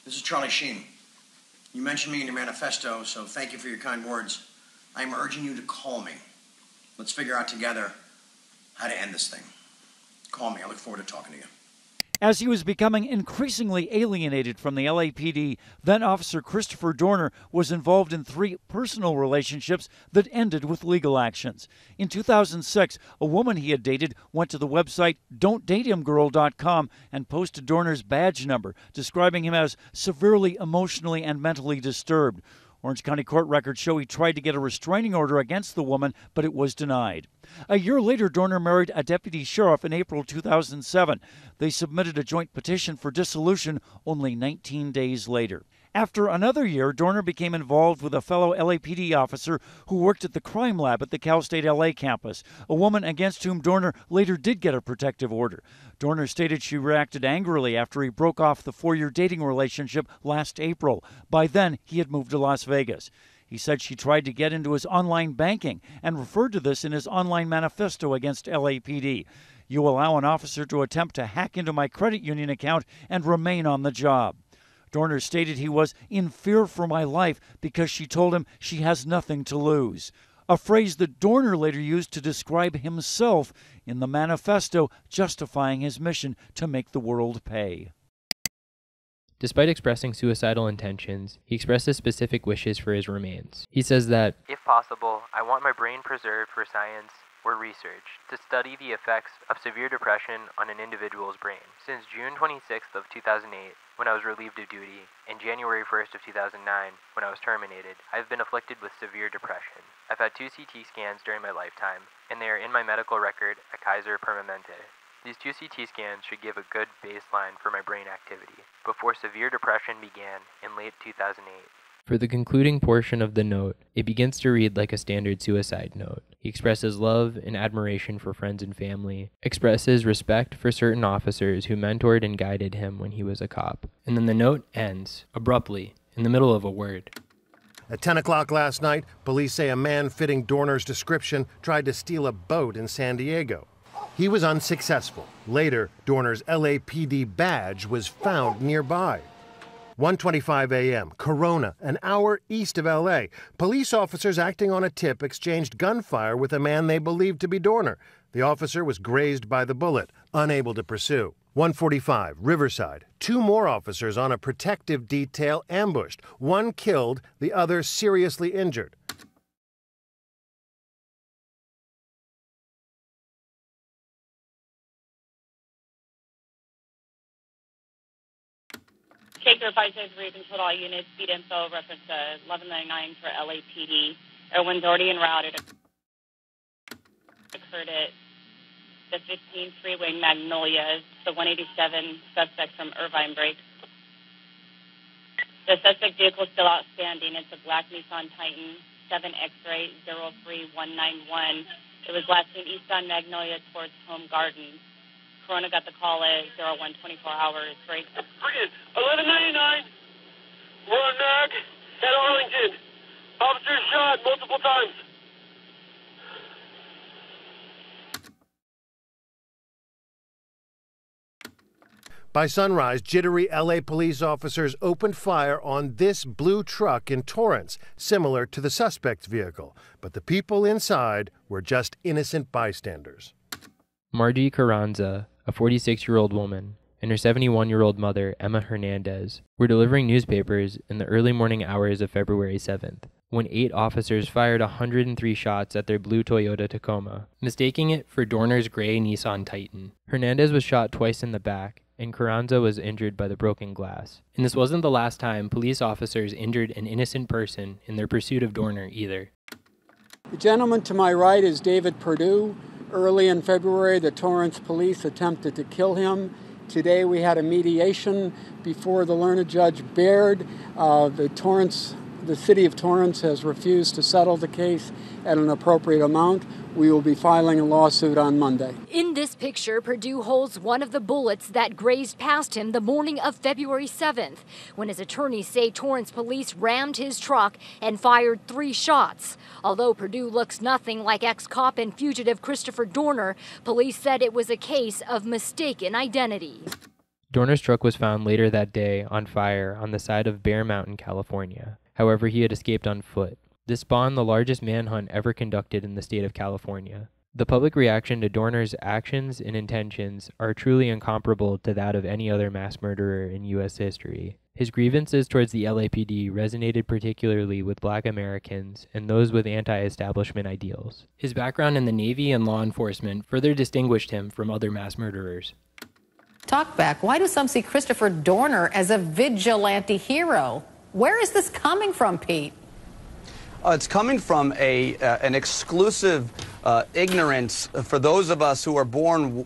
this is Charlie Sheen. You mentioned me in your manifesto, so thank you for your kind words. I am urging you to call me. Let's figure out together how to end this thing. Call me. I look forward to talking to you." As he was becoming increasingly alienated from the LAPD, then Officer Christopher Dorner was involved in 3 personal relationships that ended with legal actions. In 2006, a woman he had dated went to the website Don'tDateHimGirl.com and posted Dorner's badge number, describing him as severely emotionally and mentally disturbed. Orange County court records show he tried to get a restraining order against the woman, but it was denied. A year later, Dorner married a deputy sheriff in April 2007. They submitted a joint petition for dissolution only 19 days later. After another year, Dorner became involved with a fellow LAPD officer who worked at the crime lab at the Cal State LA campus, a woman against whom Dorner later did get a protective order. Dorner stated she reacted angrily after he broke off the 4-year dating relationship last April. By then, he had moved to Las Vegas. He said she tried to get into his online banking and referred to this in his online manifesto against LAPD. "You allow an officer to attempt to hack into my credit union account and remain on the job." Dorner stated he was in fear for my life because she told him she has nothing to lose, a phrase that Dorner later used to describe himself in the manifesto, justifying his mission to make the world pay. Despite expressing suicidal intentions, he expresses specific wishes for his remains. He says that, "If possible, I want my brain preserved for science or research to study the effects of severe depression on an individual's brain. Since June 26th of 2008, when I was relieved of duty, and January 1st of 2009, when I was terminated, I have been afflicted with severe depression. I've had 2 CT scans during my lifetime, and they are in my medical record at Kaiser Permanente. These 2 CT scans should give a good baseline for my brain activity before severe depression began in late 2008. For the concluding portion of the note, it begins to read like a standard suicide note. He expresses love and admiration for friends and family, expresses respect for certain officers who mentored and guided him when he was a cop. And then the note ends, abruptly, in the middle of a word. At 10 o'clock last night, police say a man fitting Dorner's description tried to steal a boat in San Diego. He was unsuccessful. Later, Dorner's LAPD badge was found nearby. 1:25 a.m., Corona, an hour east of L.A. Police officers acting on a tip exchanged gunfire with a man they believed to be Dorner. The officer was grazed by the bullet, unable to pursue. 1:45, Riverside. 2 more officers on a protective detail ambushed. 1 killed, the other seriously injured. Shaker 573 controlled all units, speed info, reference 1199 for LAPD. Everyone's already en route. It occurred at the 15 freeway Magnolia, the 187 suspect from Irvine break. The suspect vehicle is still outstanding. It's a black Nissan Titan, 7 X-ray 03191. It was last seen east on Magnolia towards Home Gardens. Corona got the call at 01 24 hours. Break. 1199. We're on Mag at Arlington. Officer shot multiple times. By sunrise, jittery LA police officers opened fire on this blue truck in Torrance, similar to the suspect's vehicle. But the people inside were just innocent bystanders. Margie Carranza, a 46-year-old woman, and her 71-year-old mother, Emma Hernandez, were delivering newspapers in the early morning hours of February 7th, when 8 officers fired 103 shots at their blue Toyota Tacoma, mistaking it for Dorner's gray Nissan Titan. Hernandez was shot twice in the back, and Carranza was injured by the broken glass. And this wasn't the last time police officers injured an innocent person in their pursuit of Dorner either. The gentleman to my right is David Perdue. Early in February, the Torrance police attempted to kill him. Today we had a mediation before the learned Judge Baird. The city of Torrance has refused to settle the case at an appropriate amount. We will be filing a lawsuit on Monday. In this picture, Perdue holds one of the bullets that grazed past him the morning of February 7th, when his attorneys say Torrance police rammed his truck and fired 3 shots. Although Perdue looks nothing like ex-cop and fugitive Christopher Dorner, police said it was a case of mistaken identity. Dorner's truck was found later that day on fire on the side of Bear Mountain, California. However, he had escaped on foot. This spawned the largest manhunt ever conducted in the state of California. The public reaction to Dorner's actions and intentions are truly incomparable to that of any other mass murderer in U.S. history. His grievances towards the LAPD resonated particularly with Black Americans and those with anti-establishment ideals. His background in the Navy and law enforcement further distinguished him from other mass murderers. Talkback, why do some see Christopher Dorner as a vigilante hero? Where is this coming from, Pete? It's coming from an exclusive ignorance for those of us who are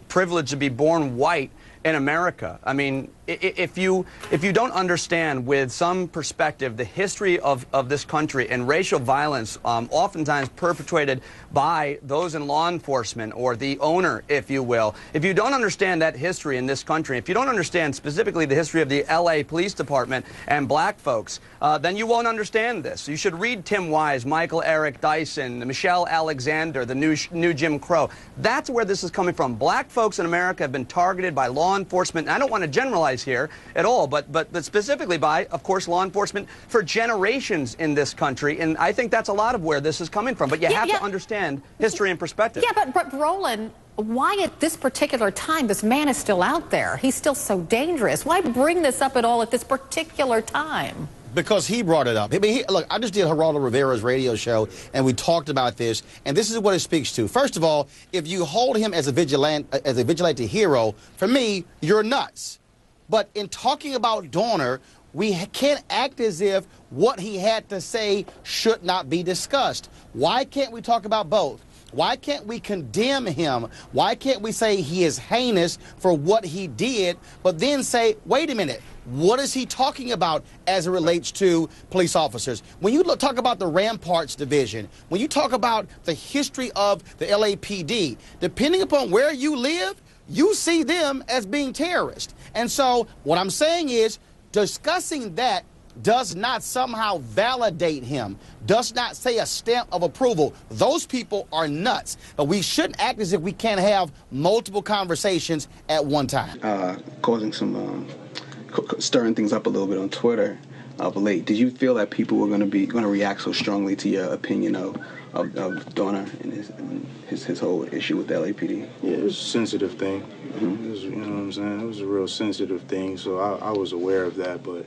privileged to be born white in America. I mean, if you don't understand with some perspective the history of this country and racial violence oftentimes perpetrated by those in law enforcement or the owner, if you will, if you don't understand that history in this country, if you don't understand specifically the history of the LA Police Department and black folks, then you won't understand this. You should read Tim Wise, Michael Eric Dyson, Michelle Alexander, the new Jim Crow. That's where this is coming from. Black folks in America have been targeted by law enforcement. And I don't want to generalize here at all, but specifically by, of course, law enforcement for generations in this country. And I think that's a lot of where this is coming from. But you have to understand history and perspective. Yeah, but Roland, why at this particular time this man is still out there? He's still so dangerous. Why bring this up at all at this particular time? Because he brought it up. I mean, look, I just did Geraldo Rivera's radio show, and we talked about this, and this is what it speaks to. First of all, if you hold him as a vigilante hero, for me, you're nuts. But in talking about Dorner, we can't act as if what he had to say should not be discussed. Why can't we talk about both? Why can't we condemn him? Why can't we say he is heinous for what he did, but then say, wait a minute, what is he talking about as it relates to police officers? When you talk about the Ramparts Division, when you talk about the history of the LAPD, depending upon where you live, you see them as being terrorists. And so what I'm saying is discussing that does not somehow validate him, does not say a stamp of approval. Those people are nuts. But we shouldn't act as if we can't have multiple conversations at one time. Causing some, stirring things up a little bit on Twitter of late. Did you feel that people were going to react so strongly to your opinion of Dorner and his whole issue with the LAPD? Yeah, it was a sensitive thing. Mm-hmm. It was, you know what I'm saying? It was a real sensitive thing, so I was aware of that, but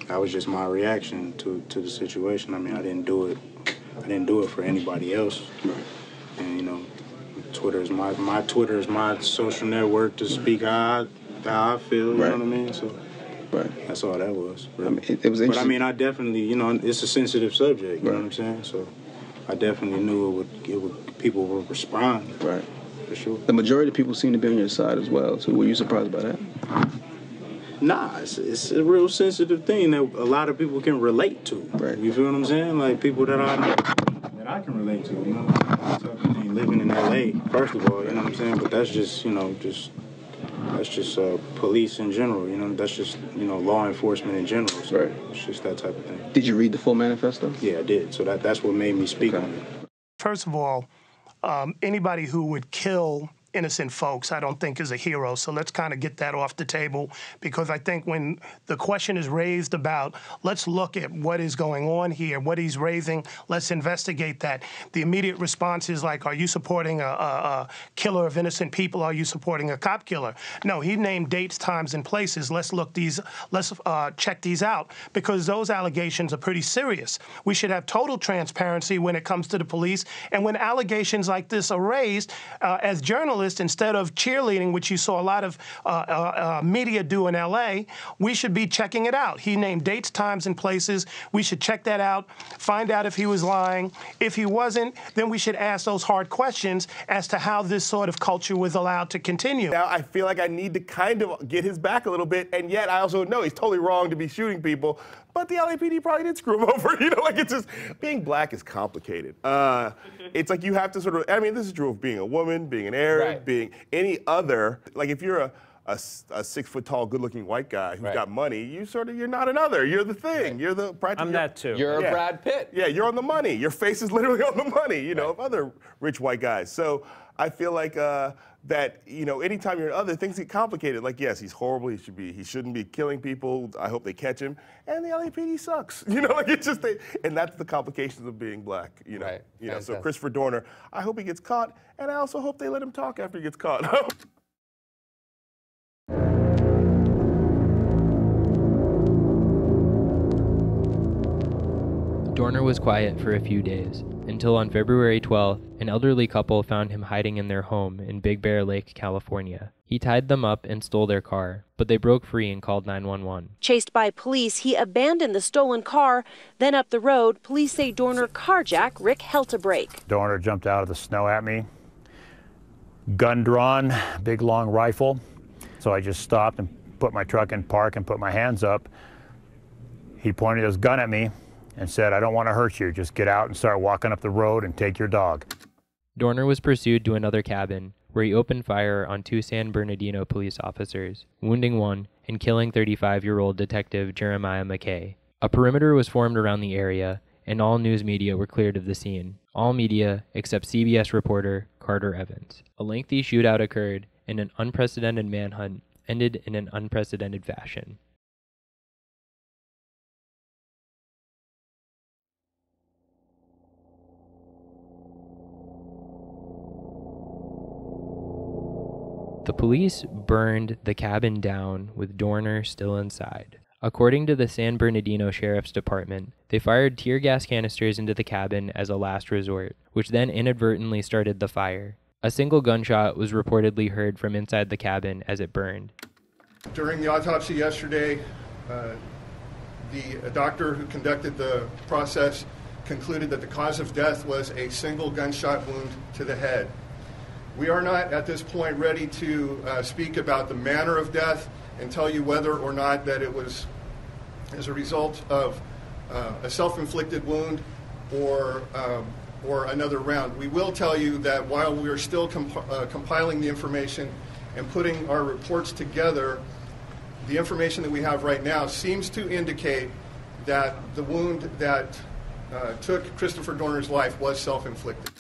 that was just my reaction to the situation. I mean, I didn't do it for anybody else. Right. And you know, Twitter is my Twitter is my social network to speak how I feel. You know what I mean? So, right. That's all that was. Really. I mean, it was interesting. But I mean, I definitely, you know, it's a sensitive subject. You know what I'm saying? So, I definitely knew people would respond. Right. For sure. The majority of people seem to be on your side as well. So, were you surprised by that? Nah, it's a real sensitive thing that a lot of people can relate to. Right. You feel what I'm saying? Like people that I can relate to. You know, I mean, living in LA, first of all, you know what I'm saying. But that's just, you know, that's just police in general. You know, that's just, you know, law enforcement in general. So right. It's just that type of thing. Did you read the full manifesto? Yeah, I did. So that's what made me speak on it. First of all, anybody who would kill innocent folks, I don't think is a hero. So let's kind of get that off the table, because I think when the question is raised about, let's look at what is going on here, what he's raising, let's investigate that. The immediate response is like, are you supporting a killer of innocent people? Are you supporting a cop killer? No, he named dates, times, and places. Let's check these out, because those allegations are pretty serious. We should have total transparency when it comes to the police. And when allegations like this are raised, as journalists, instead of cheerleading, which you saw a lot of media do in LA, we should be checking it out. He named dates, times, and places. We should check that out, find out if he was lying. If he wasn't, then we should ask those hard questions as to how this sort of culture was allowed to continue. Now I feel like I need to kind of get his back a little bit, and yet I also know he's totally wrong to be shooting people. But the LAPD probably did screw him over. You know, like, it's just, being black is complicated. It's like you have to sort of, I mean, this is true of being a woman, being an Arab, being any other. Like, if you're a 6 foot tall, good looking white guy who's got money, you're not another. You're the thing. You're the practice. I'm that too. You're a Brad Pitt. Yeah, you're on the money. Your face is literally on the money, you know, of other rich white guys. So I feel like that, you know, anytime you're in other things get complicated. Like, yes, he's horrible. He shouldn't be killing people. I hope they catch him. And the LAPD sucks. You know, like it's just, and that's the complications of being black. You know, Right. You know. So Fantastic. Christopher Dorner, I hope he gets caught, and I also hope they let him talk after he gets caught. Dorner was quiet for a few days, until on February 12th, an elderly couple found him hiding in their home in Big Bear Lake, California. He tied them up and stole their car, but they broke free and called 911. Chased by police, he abandoned the stolen car. Then up the road, police say Dorner carjacked Rick Heltebrake. Dorner jumped out of the snow at me, gun drawn, big long rifle. So I just stopped and put my truck in park and put my hands up. He pointed his gun at me and said, "I don't want to hurt you. Just get out and start walking up the road and take your dog." Dorner was pursued to another cabin, where he opened fire on 2 San Bernardino police officers, wounding one and killing 35-year-old Detective Jeremiah McKay. A perimeter was formed around the area, and all news media were cleared of the scene. All media except CBS reporter Carter Evans. A lengthy shootout occurred, and an unprecedented manhunt ended in an unprecedented fashion. The police burned the cabin down with Dorner still inside. According to the San Bernardino Sheriff's Department, they fired tear gas canisters into the cabin as a last resort, which then inadvertently started the fire. A single gunshot was reportedly heard from inside the cabin as it burned. During the autopsy yesterday, the doctor who conducted the process concluded that the cause of death was a single gunshot wound to the head. We are not at this point ready to speak about the manner of death and tell you whether or not that it was as a result of a self-inflicted wound or another round. We will tell you that while we are still compiling the information and putting our reports together, the information that we have right now seems to indicate that the wound that took Christopher Dorner's life was self-inflicted.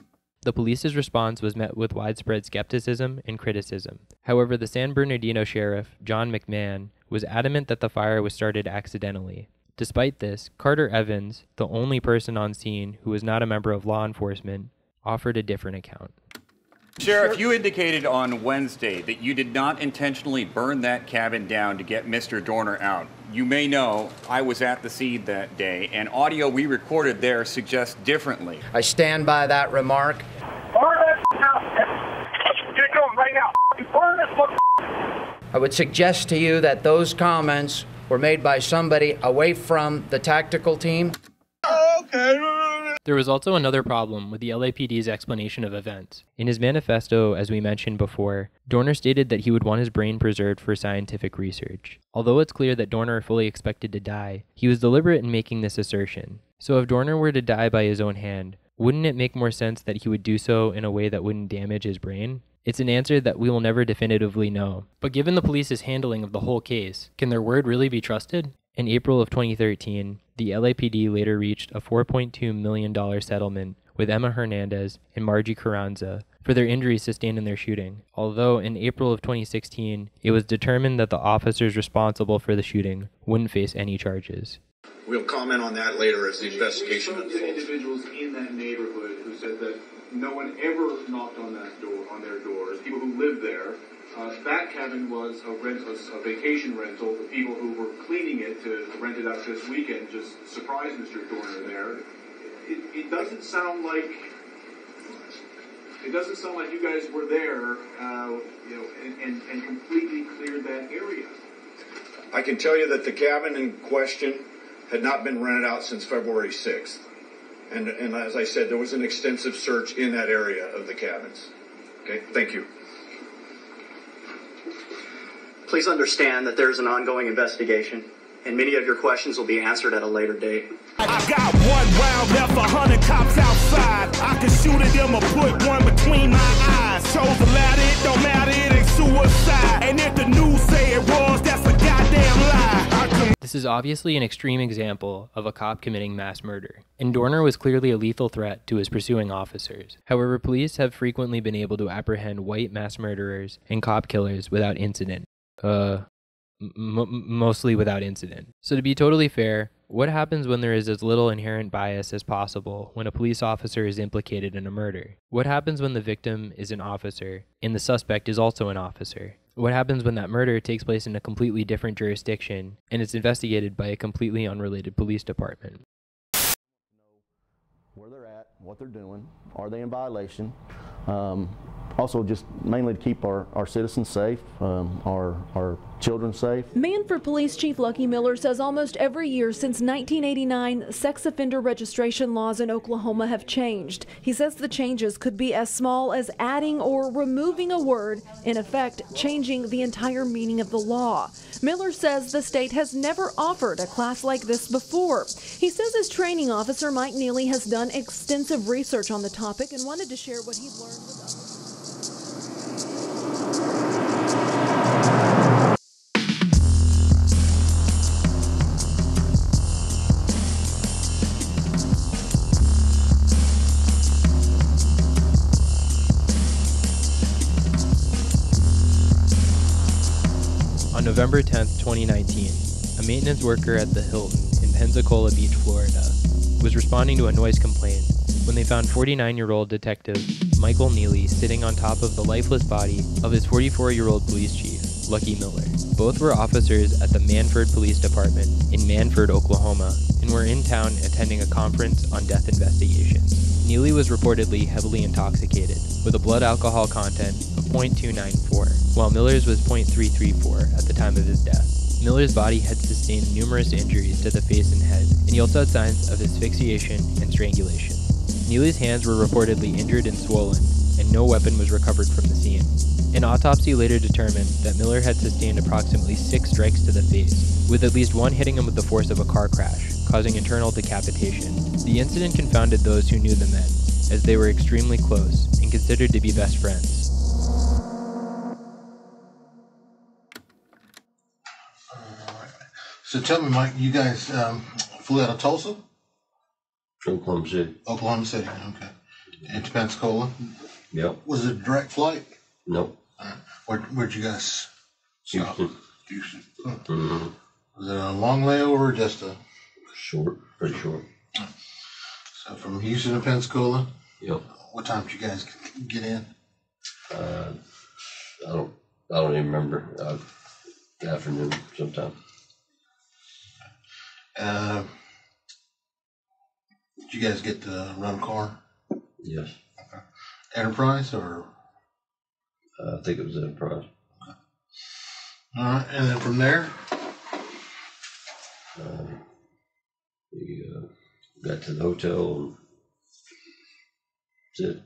The police's response was met with widespread skepticism and criticism. However, the San Bernardino sheriff, John McMahon, was adamant that the fire was started accidentally. Despite this, Carter Evans, the only person on scene who was not a member of law enforcement, offered a different account. Sheriff, you indicated on Wednesday that you did not intentionally burn that cabin down to get Mr. Dorner out. You may know I was at the scene that day, and audio we recorded there suggests differently. I stand by that remark. Burn that house. Get going right now. Burn this. I would suggest to you that those comments were made by somebody away from the tactical team. There was also another problem with the LAPD's explanation of events. In his manifesto, as we mentioned before, Dorner stated that he would want his brain preserved for scientific research. Although it's clear that Dorner fully expected to die, he was deliberate in making this assertion. So if Dorner were to die by his own hand, wouldn't it make more sense that he would do so in a way that wouldn't damage his brain? It's an answer that we will never definitively know. But given the police's handling of the whole case, can their word really be trusted? In April of 2013, the LAPD later reached a $4.2 million settlement with Emma Hernandez and Margie Carranza for their injuries sustained in their shooting, although in April of 2016, it was determined that the officers responsible for the shooting wouldn't face any charges. We'll comment on that later as the investigation Some of unfolds. the individuals in that neighborhood who said that no one ever knocked on their doors, people who lived there. That cabin was a vacation rental. The people who were cleaning it to rent it out this weekend just surprised Mr. Dorner there. It doesn't sound like you guys were there, and completely cleared that area. I can tell you that the cabin in question had not been rented out since February 6th. And as I said, there was an extensive search in that area of the cabins. Okay, thank you. Please understand that there's an ongoing investigation, and many of your questions will be answered at a later date. I got 1 round left, 100 cops outside. I can shoot at them or put one between my eyes. Chose to let it, don't matter, it ain't suicide. And if the news say it was, that's a goddamn lie. The This is obviously an extreme example of a cop committing mass murder, and Dorner was clearly a lethal threat to his pursuing officers. However, police have frequently been able to apprehend white mass murderers and cop killers without incident. Mostly without incident. So to be totally fair, what happens when there is as little inherent bias as possible when a police officer is implicated in a murder? What happens when the victim is an officer and the suspect is also an officer? What happens when that murder takes place in a completely different jurisdiction and it's investigated by a completely unrelated police department? Where they're at, what they're doing, are they in violation? Also, just mainly to keep our citizens safe, our children safe. Manford Police Chief Lucky Miller says almost every year since 1989, sex offender registration laws in Oklahoma have changed. He says the changes could be as small as adding or removing a word, in effect changing the entire meaning of the law. Miller says the state has never offered a class like this before. He says his training officer, Mike Nealey, has done extensive research on the topic and wanted to share what he's learned with others. On November 10th, 2019, a maintenance worker at the Hilton in Pensacola Beach, Florida, was responding to a noise complaint when they found 49-year-old Detective Michael Nealey sitting on top of the lifeless body of his 44-year-old police chief, Lucky Miller. Both were officers at the Manford Police Department in Manford, Oklahoma, and were in town attending a conference on death investigations. Nealey was reportedly heavily intoxicated, with a blood alcohol content of 0.294, while Miller's was 0.334 at the time of his death. Miller's body had sustained numerous injuries to the face and head, and he also had signs of asphyxiation and strangulation. Nealey's hands were reportedly injured and swollen, and no weapon was recovered from the scene. An autopsy later determined that Miller had sustained approximately 6 strikes to the face, with at least one hitting him with the force of a car crash, causing internal decapitation. The incident confounded those who knew the men, as they were extremely close and considered to be best friends. So tell me, Mike, you guys flew out of Tulsa? Oklahoma City. Oklahoma City, okay. Into Pensacola? Yep. Was it a direct flight? Nope. Where'd you guys stop? Houston. Mm-hmm. Was it a long layover or just a... Short, pretty short. So from Houston to Pensacola? Yep. What time did you guys get in? I don't even remember. Afternoon sometime. Did you guys get to run a car? Yes. Okay. Enterprise or? I think it was Enterprise. Okay. All right, and then from there? We got to the hotel and that's it.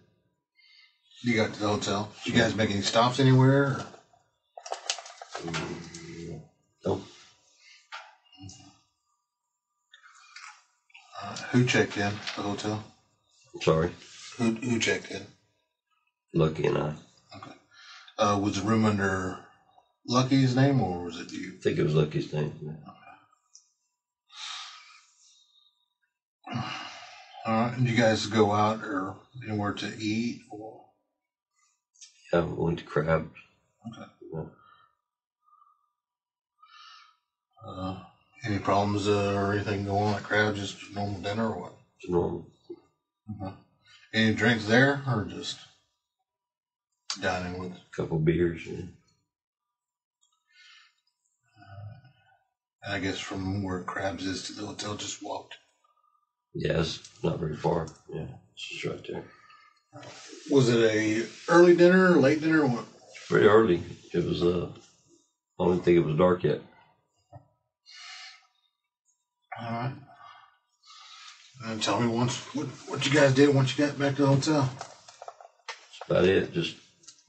You got to the hotel. Did you guys make any stops anywhere? Or? Nope. Who checked in the hotel? I'm sorry. Who checked in? Lucky and I. Okay. Was the room under Lucky's name or was it you? I think it was Lucky's name. Yeah. Okay. All right. Did you guys go out or anywhere to eat? Or? Yeah, we went to Crabs. Okay. Yeah. Any problems or anything going on at Crabs? Just normal dinner or what? It's normal. Mm-hmm. Any drinks there or just dining with? A couple beers. Yeah. I guess from where Crabs is to the hotel, just walked. Yeah, it's not very far. Yeah, it's just right there. Was it a early dinner, late dinner, or what? Pretty early. It was. I don't think it was dark yet. All right. And tell me what you guys did once you got back to the hotel. That's about it. Just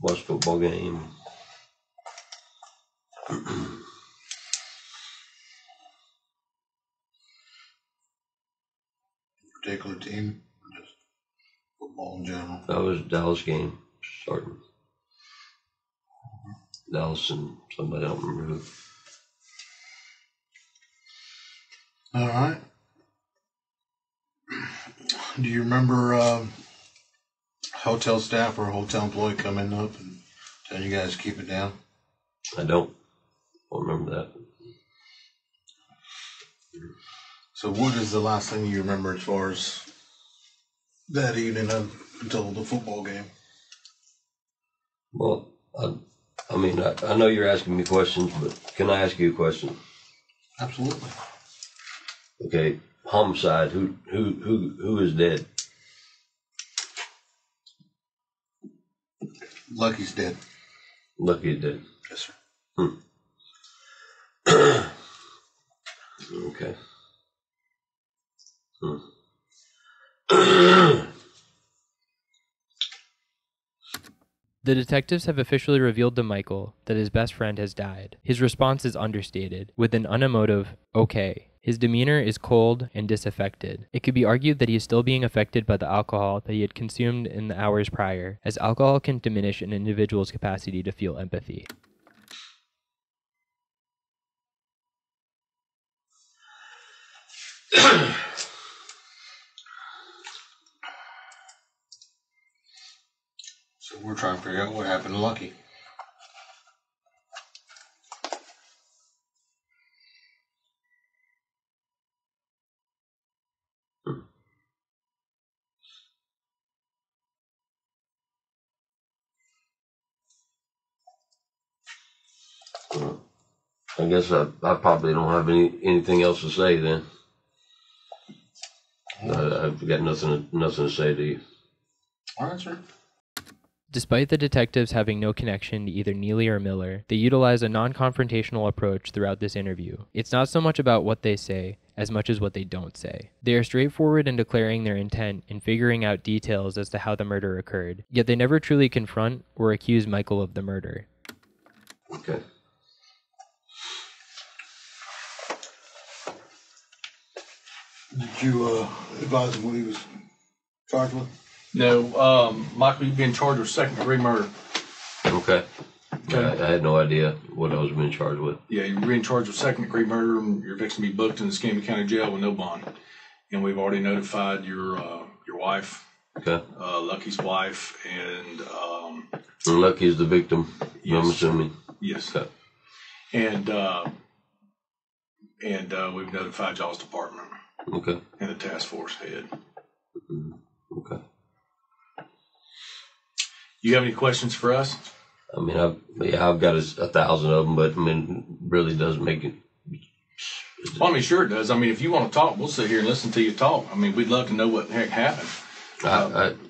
watch football game. Particular team, or just football in general? That was a Dallas game starting. Dallas and somebody, I don't remember who. All right. Do you remember hotel staff or hotel employee coming up and telling you guys to keep it down? I don't remember that. So what is the last thing you remember as far as that evening until the football game? Well, I mean, I know you're asking me questions, but can I ask you a question? Absolutely. Okay, homicide. Who is dead? Lucky's dead. Lucky's dead. Yes, sir. Okay. The detectives have officially revealed to Michael that his best friend has died. His response is understated, with an unemotive, okay. His demeanor is cold and disaffected. It could be argued that he is still being affected by the alcohol that he had consumed in the hours prior, as alcohol can diminish an individual's capacity to feel empathy. So we're trying to figure out what happened to Lucky. I guess I probably don't have anything else to say then. I've got nothing to say to you. All right, sir. Despite the detectives having no connection to either Nealey or Miller, they utilize a non-confrontational approach throughout this interview. It's not so much about what they say, as much as what they don't say. They are straightforward in declaring their intent and figuring out details as to how the murder occurred, yet they never truly confront or accuse Michael of the murder. Okay. Did you advise him what he was charged with? No, Michael, you've been charged with second-degree murder. Okay. I had no idea what I was being charged with. Yeah, you're being charged with second-degree murder, and you're fixing to be booked in the Escambia County Jail with no bond. And we've already notified your wife, Okay. Lucky's wife, and Lucky is the victim, yes. I'm assuming. Yes. Okay. And we've notified y'all's department. Okay. And the task force head. Okay. You have any questions for us? I mean, I've got 1,000 of them, but I mean, really doesn't make it. Well, I mean, sure it does. I mean, if you want to talk, we'll sit here and listen to you talk. I mean, we'd love to know what the heck happened. But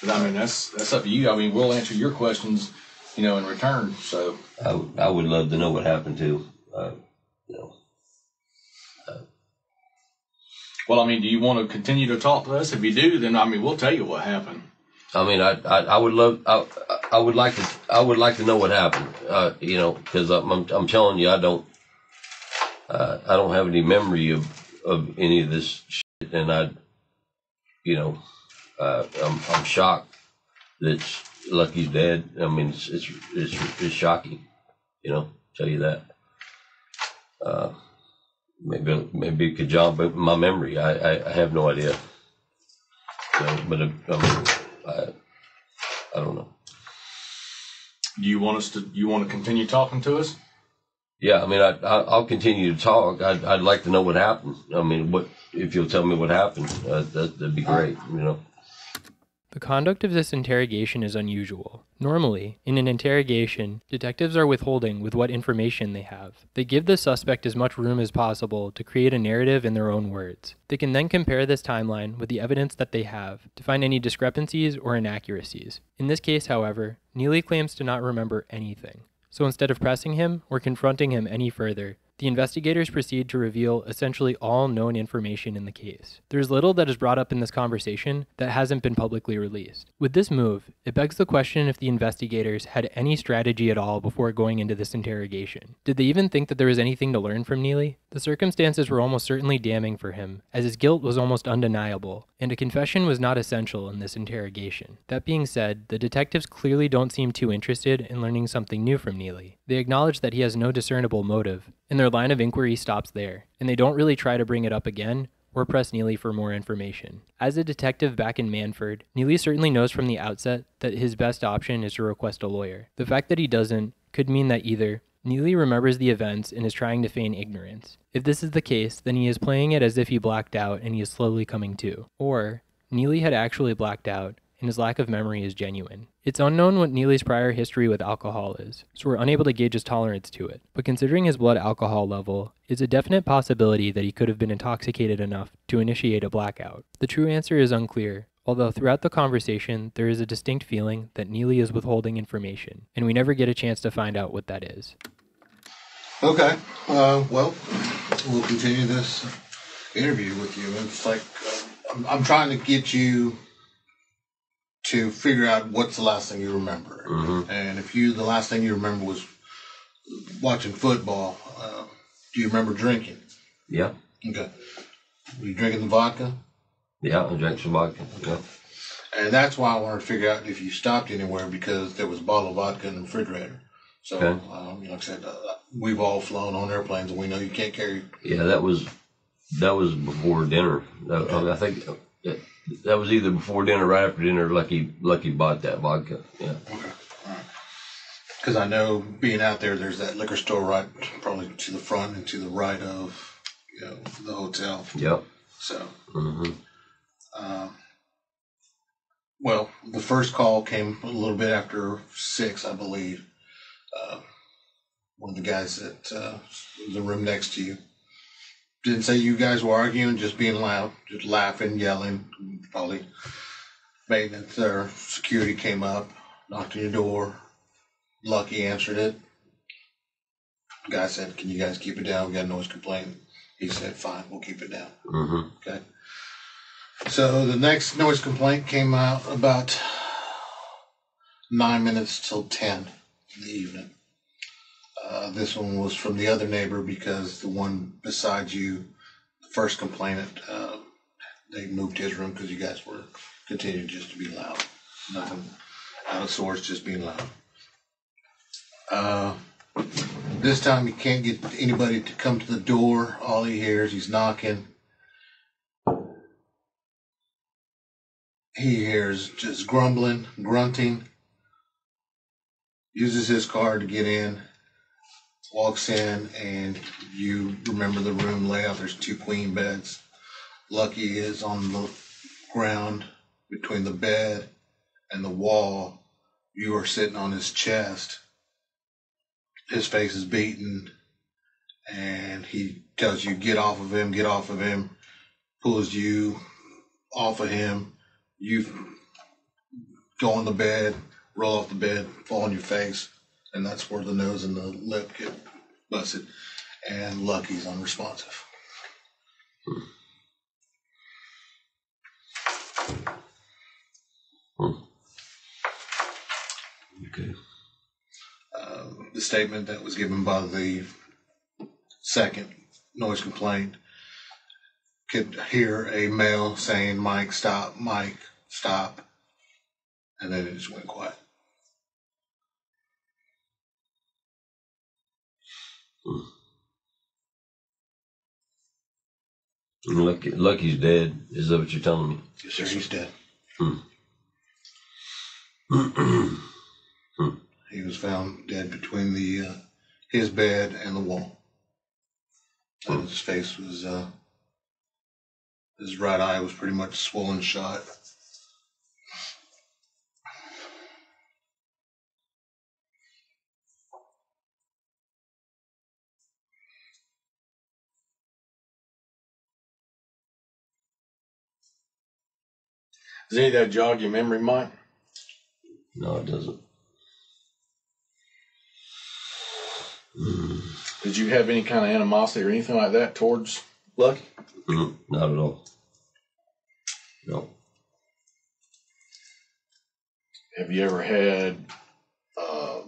I mean, that's up to you. I mean, we'll answer your questions, in return. So I would love to know what happened too. Well, I mean, do you want to continue to talk to us? If you do, then I mean, we'll tell you what happened. I mean, I would love. I would like to know what happened. Because I'm telling you, I don't have any memory of any of this shit, and I'm shocked that Lucky's dead. I mean, it's shocking. Tell you that. Maybe it could jog my memory. I have no idea. But I don't know. Do you want to continue talking to us? Yeah, I mean, I'll continue to talk. I'd like to know what happened. I mean, if you'll tell me what happened? That'd be great. The conduct of this interrogation is unusual. Normally, in an interrogation, detectives are withholding with what information they have. They give the suspect as much room as possible to create a narrative in their own words. They can then compare this timeline with the evidence that they have to find any discrepancies or inaccuracies. In this case, however, Nealey claims to not remember anything. So instead of pressing him or confronting him any further, the investigators proceed to reveal essentially all known information in the case. There's little that is brought up in this conversation that hasn't been publicly released. With this move, it begs the question if the investigators had any strategy at all before going into this interrogation. Did they even think that there was anything to learn from Nealey? The circumstances were almost certainly damning for him, as his guilt was almost undeniable, and a confession was not essential in this interrogation. That being said, the detectives clearly don't seem too interested in learning something new from Nealey. They acknowledge that he has no discernible motive, and their line of inquiry stops there, and they don't really try to bring it up again or press Nealey for more information. As a detective back in Manford, Nealey certainly knows from the outset that his best option is to request a lawyer. The fact that he doesn't could mean that either Nealey remembers the events and is trying to feign ignorance. If this is the case, then he is playing it as if he blacked out and he is slowly coming to. Or, Nealey had actually blacked out, and his lack of memory is genuine. It's unknown what Nealey's prior history with alcohol is, so we're unable to gauge his tolerance to it. But considering his blood alcohol level, it's a definite possibility that he could have been intoxicated enough to initiate a blackout. The true answer is unclear, although throughout the conversation, there is a distinct feeling that Nealey is withholding information, and we never get a chance to find out what that is. Okay, well, we'll continue this interview with you. It's like, I'm trying to get you to figure out what's the last thing you remember. Mm-hmm. And if the last thing you remember was watching football, do you remember drinking? Yeah. Okay. Were you drinking the vodka? Yeah, I drank some vodka. Yeah. And that's why I wanted to figure out if you stopped anywhere, because there was a bottle of vodka in the refrigerator. So, okay. Like I said, we've all flown on airplanes, and we know you can't carry. Yeah, that was before dinner. I think that was either before dinner, right after dinner. Lucky bought that vodka. Yeah. Okay. All right. Because I know being out there's that liquor store right, probably to the front and to the right of, the hotel. Yep. So. Mm-hmm. Well, the first call came a little bit after 6, I believe. One of the guys that the room next to you didn't say you guys were arguing, just being loud, just laughing, yelling. Probably maintenance or security came up, knocked on your door. Lucky answered it. The guy said, "Can you guys keep it down? We got a noise complaint." He said, "Fine, we'll keep it down." Mm-hmm. Okay. So the next noise complaint came out about 9 minutes till 10 in the evening. This one was from the other neighbor, because the one beside you, the first complainant, they moved his room because you guys were continuing just to be loud. Nothing out of source, just being loud. This time he can't get anybody to come to the door. All he hears, he's knocking. He hears just grumbling, grunting. Uses his card to get in. Walks in, and you remember the room layout. There's 2 queen beds. Lucky is on the ground between the bed and the wall. You are sitting on his chest. His face is beaten, and he tells you, "Get off of him, get off of him." Pulls you off of him. You go on the bed, roll off the bed, fall on your face, and that's where the nose and the lip get busted. And Lucky's unresponsive. Okay. The statement that was given by the second noise complaint could hear a male saying, "Mike, stop, Mike, stop." And then it just went quiet. Lucky's dead. Is that what you're telling me? Yes, sir, he's dead. He was found dead between his bed and the wall. And his face was, his right eye was pretty much swollen shut. Does any of that jog your memory, Mike? No, it doesn't. Did you have any kind of animosity or anything like that towards Lucky? Not at all. No. Have you ever had a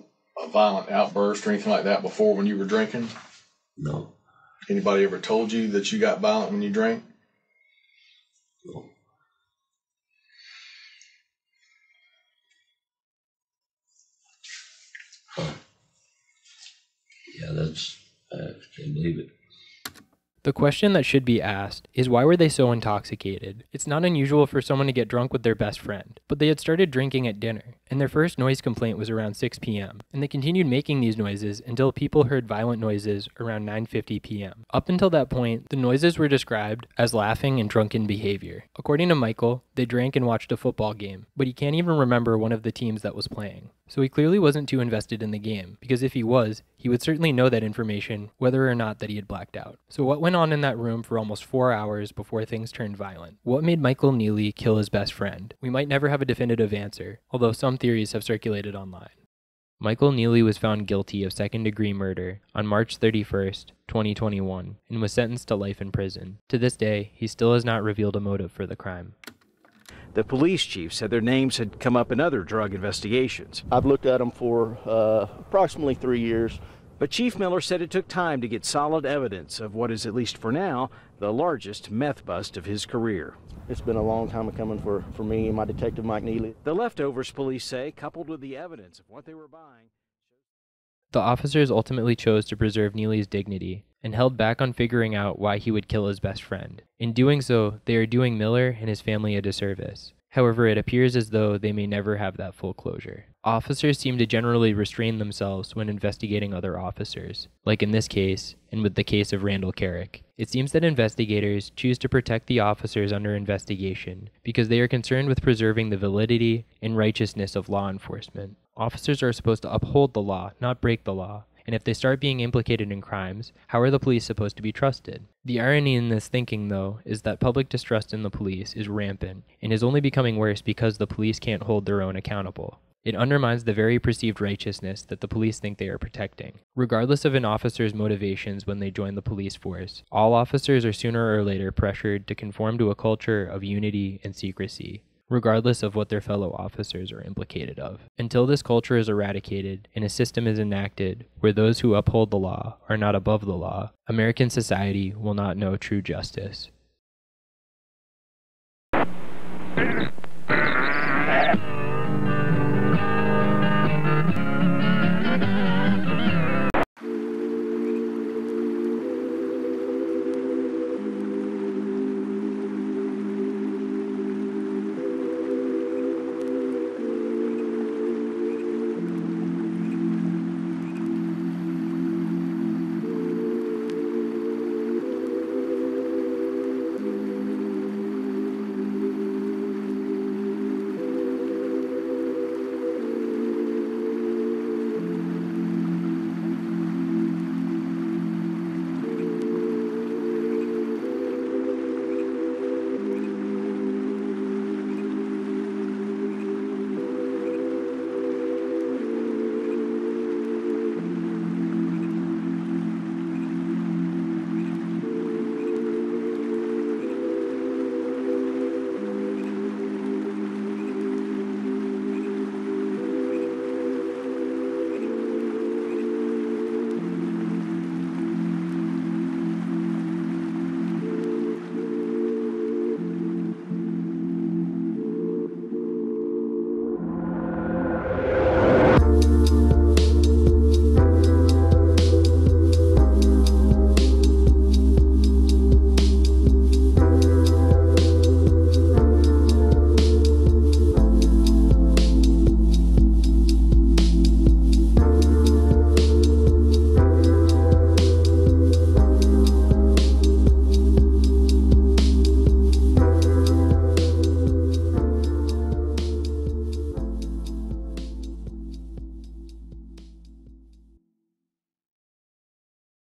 violent outburst or anything like that before when you were drinking? No. Anybody ever told you that you got violent when you drank? No. Huh. Yeah, I can't believe it. The question that should be asked is, why were they so intoxicated? It's not unusual for someone to get drunk with their best friend, but they had started drinking at dinner, and their first noise complaint was around 6 p.m., and they continued making these noises until people heard violent noises around 9:50 p.m. Up until that point, the noises were described as laughing and drunken behavior. According to Michael, they drank and watched a football game, but he can't even remember one of the teams that was playing. So he clearly wasn't too invested in the game, because if he was, he would certainly know that information, whether or not that he had blacked out. So what went on in that room for almost 4 hours before things turned violent? What made Michael Nealey kill his best friend? We might never have a definitive answer, although some theories have circulated online. Michael Nealey was found guilty of second-degree murder on March 31st, 2021, and was sentenced to life in prison. To this day, he still has not revealed a motive for the crime. The police chief said their names had come up in other drug investigations. I've looked at them for approximately 3 years. But Chief Miller said it took time to get solid evidence of what is, at least for now, the largest meth bust of his career. It's been a long time coming for me and my detective, Mike Nealey. The leftovers, police say, coupled with the evidence of what they were buying. The officers ultimately chose to preserve Nealey's dignity and held back on figuring out why he would kill his best friend. In doing so, they are doing Miller and his family a disservice. However, it appears as though they may never have that full closure. Officers seem to generally restrain themselves when investigating other officers, like in this case, and with the case of Randall Kerrick. It seems that investigators choose to protect the officers under investigation because they are concerned with preserving the validity and righteousness of law enforcement. Officers are supposed to uphold the law, not break the law. And if they start being implicated in crimes, how are the police supposed to be trusted? The irony in this thinking, though, is that public distrust in the police is rampant and is only becoming worse because the police can't hold their own accountable. It undermines the very perceived righteousness that the police think they are protecting. Regardless of an officer's motivations when they join the police force, all officers are sooner or later pressured to conform to a culture of unity and secrecy, regardless of what their fellow officers are implicated of. Until this culture is eradicated and a system is enacted where those who uphold the law are not above the law, American society will not know true justice.